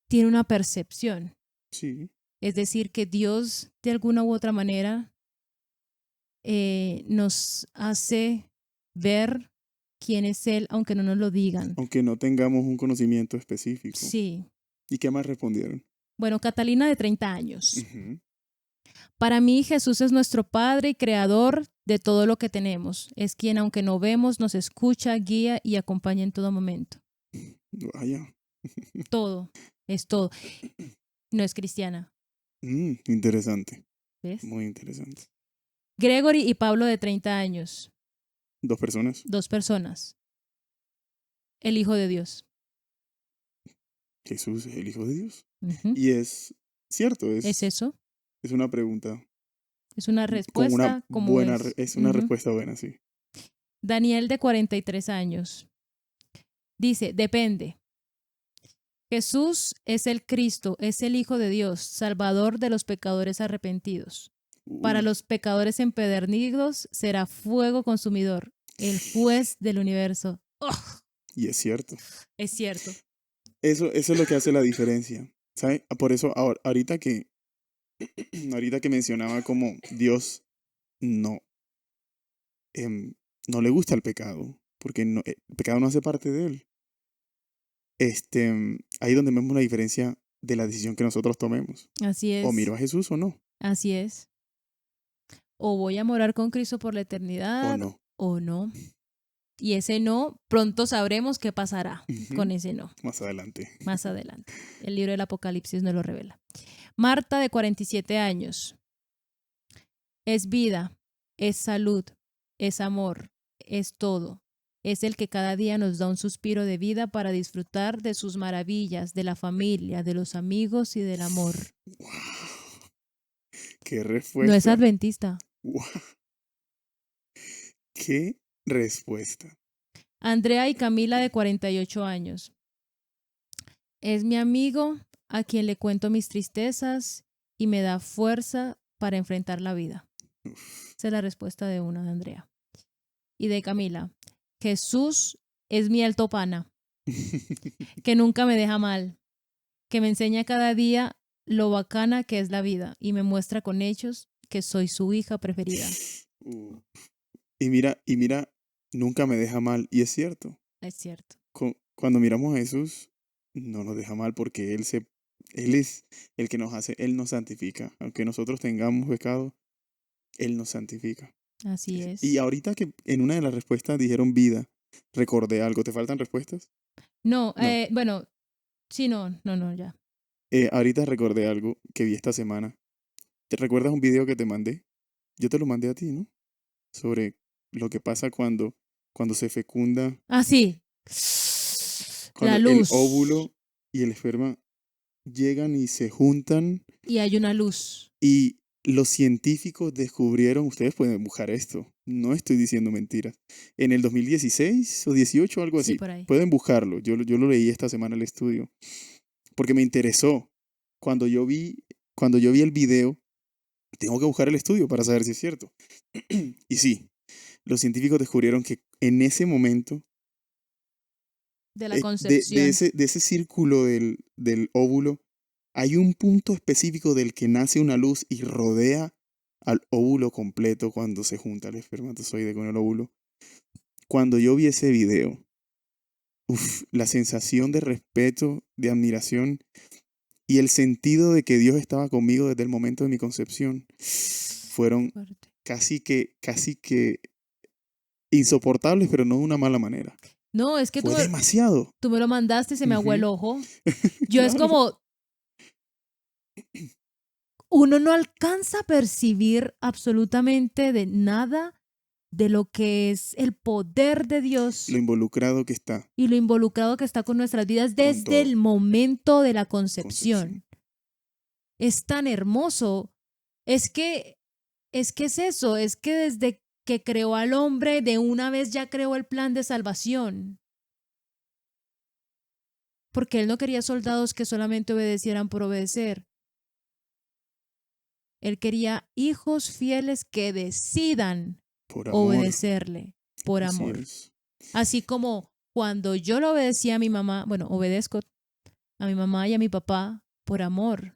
tiene una percepción. Sí, Es decir, que Dios, de alguna u otra manera, nos hace ver quién es Él, aunque no nos lo digan. aunque no tengamos un conocimiento específico. Sí. ¿Y qué más respondieron? Bueno, Catalina de 30 años. Ujú. Para mí Jesús es nuestro Padre y Creador de todo lo que tenemos. Es quien, aunque no vemos, nos escucha, guía y acompaña en todo momento. Vaya. Todo, es todo. No es cristiana, Interesante, ¿ves? muy interesante. Gregory y Pablo de 30 años, 2 personas. 2 personas. El Hijo de Dios. Jesús es el Hijo de Dios. Ujú. Y es cierto, ¿Es eso? es una pregunta Es una con una respuesta como buena, es. es una Ujú. respuesta buena, sí. Daniel de 43 años. Dice, depende. Jesús es el Cristo, es el Hijo de Dios, Salvador de los pecadores arrepentidos. Para Uy, los pecadores empedernidos será fuego consumidor, el juez del universo. ¡Oh! y es cierto. Es cierto. Eso es lo que hace la diferencia. ¿Sabe? Por eso ahorita que, ahorita que mencionaba como Dios no, em, no le gusta el pecado, porque no, el pecado no hace parte de él. Ahí donde vemos la diferencia de la decisión que nosotros tomemos. Así O es. miro a Jesús o no, Así es. O voy a morar con Cristo por la o eternidad no. o no. Y ese no, pronto sabremos qué pasará con Ujú. ese no, Más adelante. más adelante. El libro del Apocalipsis nos lo revela. Marta, de 47 años. Es vida, es salud, es amor, es todo. Es el que cada día nos da un suspiro de vida para disfrutar de sus maravillas, de la familia, de los amigos y del amor. ¡Wow! ¡Qué No es respuesta! adventista. ¡Wow! ¡Qué respuesta! Andrea y Camila, de 48 años. Es mi amigo a quien le cuento mis tristezas y me da fuerza para enfrentar la vida. Uf. Esa es la respuesta de una de Andrea. Y de Camila. Jesús es mi alto pana, que nunca me deja mal, que me enseña cada día lo bacana que es la vida y me muestra con hechos que soy su hija preferida. Uh. Y mira, nunca me deja mal. Y es cierto, Es cierto. cuando miramos a Jesús, no nos deja mal porque Él es el que nos hace, Él nos santifica. Aunque nosotros tengamos pecado, Él nos santifica. Así Y es. ahorita que en una de las respuestas dijeron vida, recordé algo. ¿Te faltan respuestas? No, No. bueno, sí, no, ya. Ahorita recordé algo que vi esta semana. ¿Te recuerdas un video que te mandé? Yo te lo mandé a ti, ¿no? Sobre lo que pasa cuando se fecunda, Ah, sí. La cuando el luz. óvulo y el esperma llegan y se juntan Y hay una luz. y los científicos descubrieron, ustedes pueden buscar esto, no estoy diciendo mentiras, en el 2016 o 18 algo Sí, así, por ahí. pueden buscarlo, yo lo leí esta semana en el estudio, porque me interesó. Cuando yo vi, cuando yo vi el video, tengo que buscar el estudio para saber si es cierto. Y sí, los científicos descubrieron que en ese momento de la de concepción. ese círculo del óvulo, hay un punto específico del que nace una luz y rodea al óvulo completo cuando se junta el espermatozoide con el óvulo. Cuando yo vi ese video, la sensación de respeto, de admiración y el sentido de que Dios estaba conmigo desde el momento de mi concepción fueron Fuerte. casi que insoportables, pero no de una mala manera. No, es que Fue demasiado. tú me lo mandaste y se me aguó el Ujú. ojo. Yo es Claro. como, uno no alcanza a percibir absolutamente de nada de lo que es el poder de Lo Dios involucrado que está y lo involucrado que está con nuestras vidas con desde el todo. momento de la Concepción. concepción. Es tan hermoso. Es que es eso, es que desde que creó al hombre, de una vez ya creó el plan de salvación. Porque él no quería soldados que solamente obedecieran por obedecer. Él quería hijos fieles que decidan Por amor. obedecerle por Así amor. es. Así como cuando yo le obedecía a mi mamá, bueno, obedezco a mi mamá y a mi papá por amor.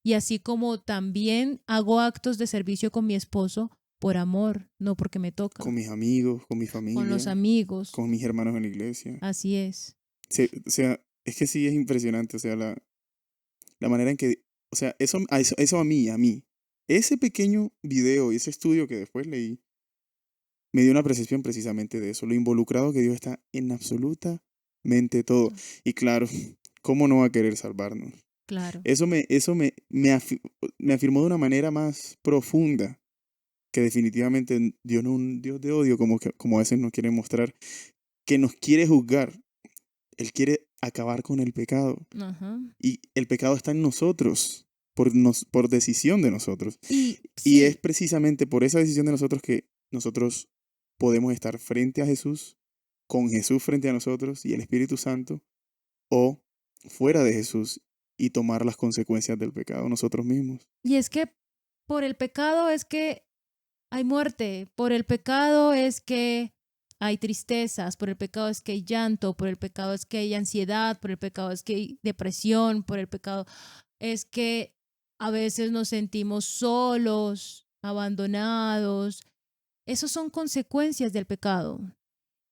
Y así como también hago actos de servicio con mi esposo por amor, no porque me Con toca, mis amigos, con mi con los familia, amigos. con mis hermanos en la iglesia. Así es. O sea, es que sí es impresionante. O sea, la manera en que. O sea, eso a mí. Ese pequeño video y ese estudio que después leí me dio una percepción precisamente de eso, lo involucrado que Dios está en absolutamente todo. Y claro, ¿cómo no va a querer salvarnos? Claro. Me afirmó de una manera más profunda que definitivamente Dios no es un Dios de odio como a veces nos quiere mostrar, que nos quiere juzgar. Él quiere acabar con el pecado. Ajá. Y el pecado está en nosotros, por decisión de nosotros. Y Y es sí, precisamente por esa decisión de nosotros que nosotros podemos estar frente a Jesús, con Jesús frente a nosotros y el Espíritu Santo, o fuera de Jesús y tomar las consecuencias del pecado nosotros mismos. y es que por el pecado es que hay muerte, por el pecado es que hay tristezas, por el pecado es que hay llanto, por el pecado es que hay ansiedad, por el pecado es que hay depresión, por el pecado es que a veces nos sentimos solos, abandonados. Esas son consecuencias del pecado.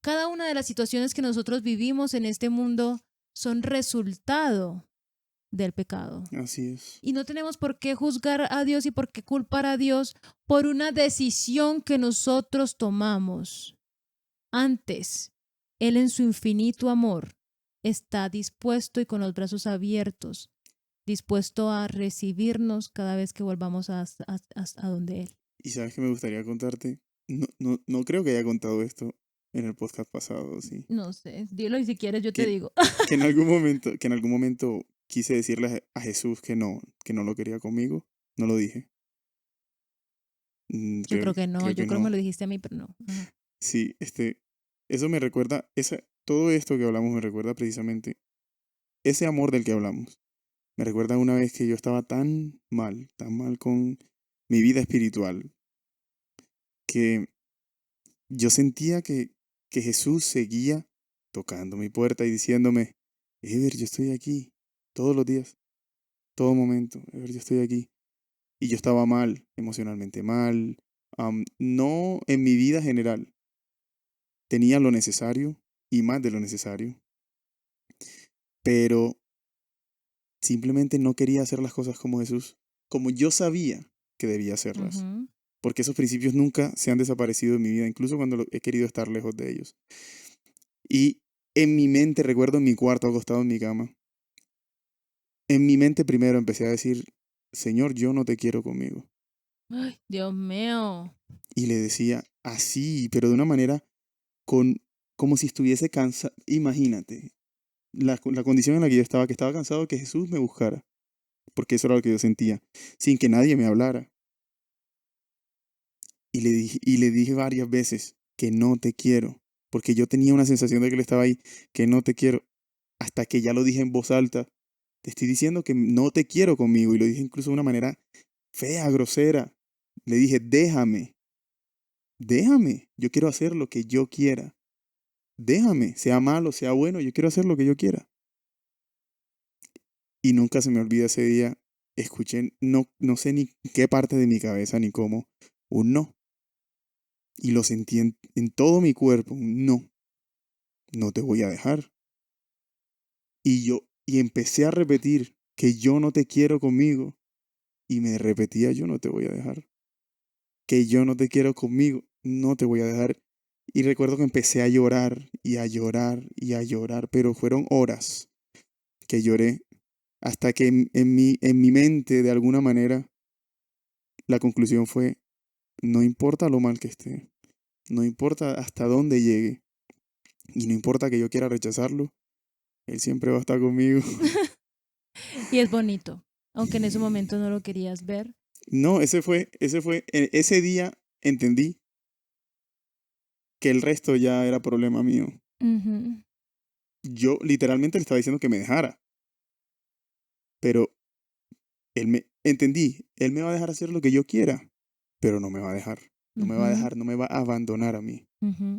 Cada una de las situaciones que nosotros vivimos en este mundo son resultado del pecado. Así es. Y no tenemos por qué juzgar a Dios y por qué culpar a Dios por una decisión que nosotros tomamos. Antes, Él en su infinito amor está dispuesto y con los brazos abiertos, dispuesto a recibirnos cada vez que volvamos a donde Él. Y sabes que me gustaría contarte, no creo que haya contado esto en el podcast pasado, sí. No sé, dilo y si quieres yo te Que, digo. que en algún momento quise decirle a Jesús que no lo quería conmigo. No lo dije. Yo creo que no, Creo yo que creo que me no. lo dijiste a mí, pero no. Ajá. Sí, eso me recuerda, todo esto que hablamos me recuerda precisamente ese amor del que hablamos. Me recuerda una vez que yo estaba tan mal con mi vida espiritual, que yo sentía que Jesús seguía tocando mi puerta y diciéndome, Ever, yo estoy aquí todos los días, todo momento, Ever, yo estoy aquí. Y yo estaba mal, emocionalmente mal, no en mi vida general, tenía lo necesario y más de lo necesario, pero simplemente no quería hacer las cosas como Jesús, como yo sabía que debía hacerlas, Ujú. porque esos principios nunca se han desaparecido de mi vida, incluso cuando he querido estar lejos de ellos. Y en mi mente, recuerdo en mi cuarto acostado en mi cama, en mi mente primero empecé a decir, Señor, yo no te quiero conmigo. Ay, Dios mío. Y le decía así, pero de una manera con, como si estuviese cansado. Imagínate la condición en la que yo estaba, que estaba cansado de que Jesús me buscara, porque eso era lo que yo sentía, sin que nadie me hablara. Y le dije varias veces que no te quiero, porque yo tenía una sensación de que él estaba ahí, que no te quiero, hasta que ya lo dije en voz alta. Te estoy diciendo que no te quiero conmigo, y lo dije incluso de una manera fea, grosera. Le dije, déjame, yo quiero hacer lo que yo quiera. déjame, sea malo, sea bueno, yo quiero hacer lo que yo quiera. Y nunca se me olvida ese día, escuché, no sé ni qué parte de mi cabeza ni cómo, un no. Y lo sentí en todo mi cuerpo, un no, no te voy a dejar. Y empecé a repetir que yo no te quiero conmigo. Y me repetía, yo no te voy a dejar. Que yo no te quiero conmigo, no te voy a dejar. Y recuerdo que empecé a llorar y a llorar y a llorar, pero fueron horas que lloré hasta que en mi mente, de alguna manera, la conclusión fue, no importa lo mal que esté, no importa hasta dónde llegue, y no importa que yo quiera rechazarlo, él siempre va a estar conmigo. Y es bonito, aunque en ese momento no lo querías ver. No, ese día entendí que el resto ya era problema mío. Ujú, Yo literalmente le estaba diciendo que me dejara, pero él me va a dejar hacer lo que yo quiera, pero no me va a dejar, no me va a ujú, dejar, no me va a abandonar a mí. ujú.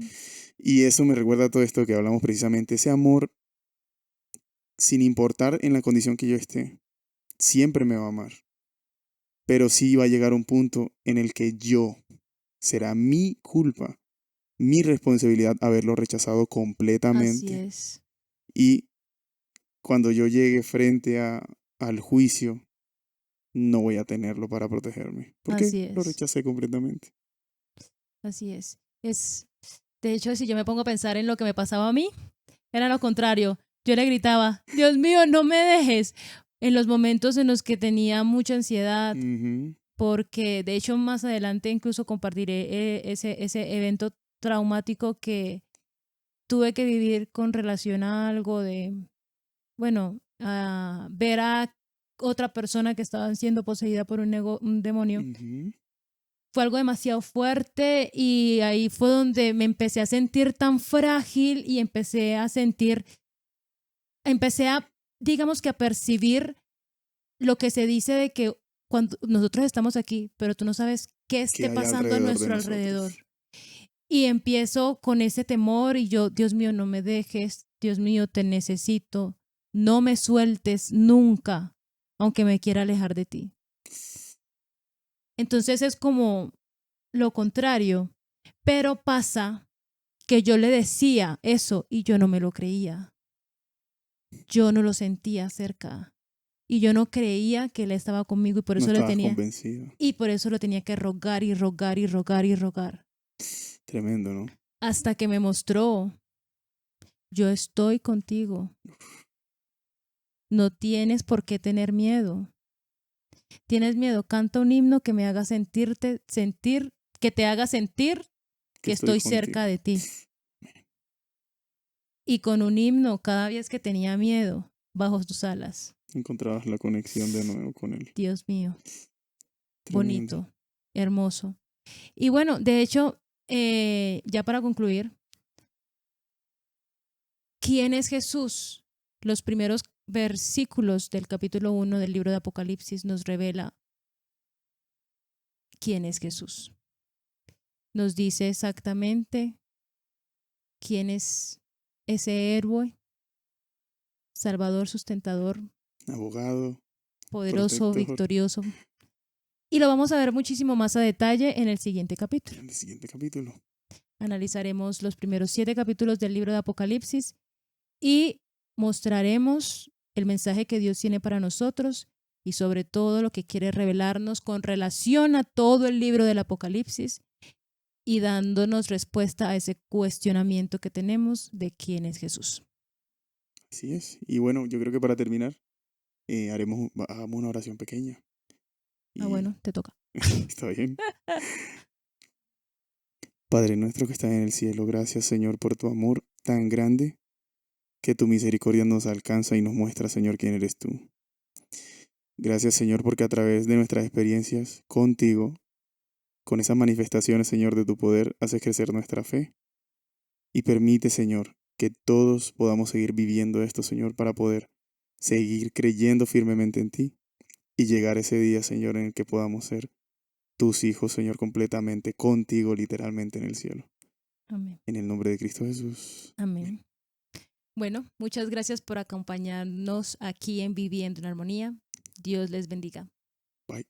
Y eso me recuerda a todo esto que hablamos precisamente, ese amor, sin importar en la condición que yo esté, siempre me va a amar, pero sí va a llegar un punto en el que será mi culpa, mi responsabilidad haberlo rechazado Así completamente. es, Y cuando yo llegue al juicio, no voy a tenerlo para protegerme, porque así lo es, rechacé completamente. así es. De hecho, si yo me pongo a pensar en lo que me pasaba a mí, era lo contrario. Yo le gritaba, Dios mío, no me dejes. En los momentos en los que tenía mucha ansiedad, Ujú, porque de hecho más adelante incluso compartiré ese evento traumático que tuve que vivir con relación a algo de, bueno, a ver a otra persona que estaba siendo poseída por un demonio. ujú. Fue algo demasiado fuerte y ahí fue donde me empecé a sentir tan frágil y empecé a, digamos que a percibir lo que se dice de que cuando nosotros estamos aquí, pero tú no sabes qué ¿Qué esté hay pasando a alrededor de nuestro alrededor. nosotros? Y empiezo con ese temor y yo, Dios mío, no me dejes, Dios mío, te necesito, no me sueltes nunca, aunque me quiera alejar de ti. Entonces es como lo contrario, pero pasa que yo le decía eso y yo no me lo creía. Yo no lo sentía cerca y yo no creía que él estaba conmigo No estabas convencido. y por eso lo tenía que rogar y rogar y rogar y rogar Tremendo, ¿no? hasta que me mostró, yo estoy contigo. No tienes por qué tener miedo. Tienes miedo, canta un himno que me haga que te haga sentir Que que estoy estoy contigo. cerca de ti. Y con un himno, cada vez que tenía miedo, bajo tus alas. Encontrabas la conexión de nuevo con él. Dios mío, Tremendo. bonito, hermoso. Y bueno, de hecho, ya para concluir, ¿quién es Jesús? Los primeros versículos del capítulo 1 del libro de Apocalipsis nos revela quién es Jesús. Nos dice exactamente quién es ese héroe, salvador, sustentador, Abogado, poderoso, protector. victorioso. Y lo vamos a ver muchísimo más a detalle en el siguiente capítulo. En el siguiente capítulo. Analizaremos los primeros 7 capítulos del libro de Apocalipsis y mostraremos el mensaje que Dios tiene para nosotros y sobre todo lo que quiere revelarnos con relación a todo el libro del Apocalipsis y dándonos respuesta a ese cuestionamiento que tenemos de quién es Jesús. Así es. Y bueno, yo creo que para terminar, hagamos una oración pequeña. Ah, Y bueno, te toca. está bien. Padre nuestro que estás en el cielo, gracias Señor por tu amor tan grande que tu misericordia nos alcanza y nos muestra, Señor, quién eres tú. Gracias Señor porque a través de nuestras experiencias contigo, con esas manifestaciones, Señor, de tu poder, haces crecer nuestra fe y permite, Señor, que todos podamos seguir viviendo esto, Señor, para poder seguir creyendo firmemente en ti y llegar ese día, Señor, en el que podamos ser tus hijos, Señor, completamente contigo, literalmente en el cielo. Amén. En el nombre de Cristo Jesús. Amén. Bueno, muchas gracias por acompañarnos aquí en Viviendo en Armonía. Dios les bendiga. Bye.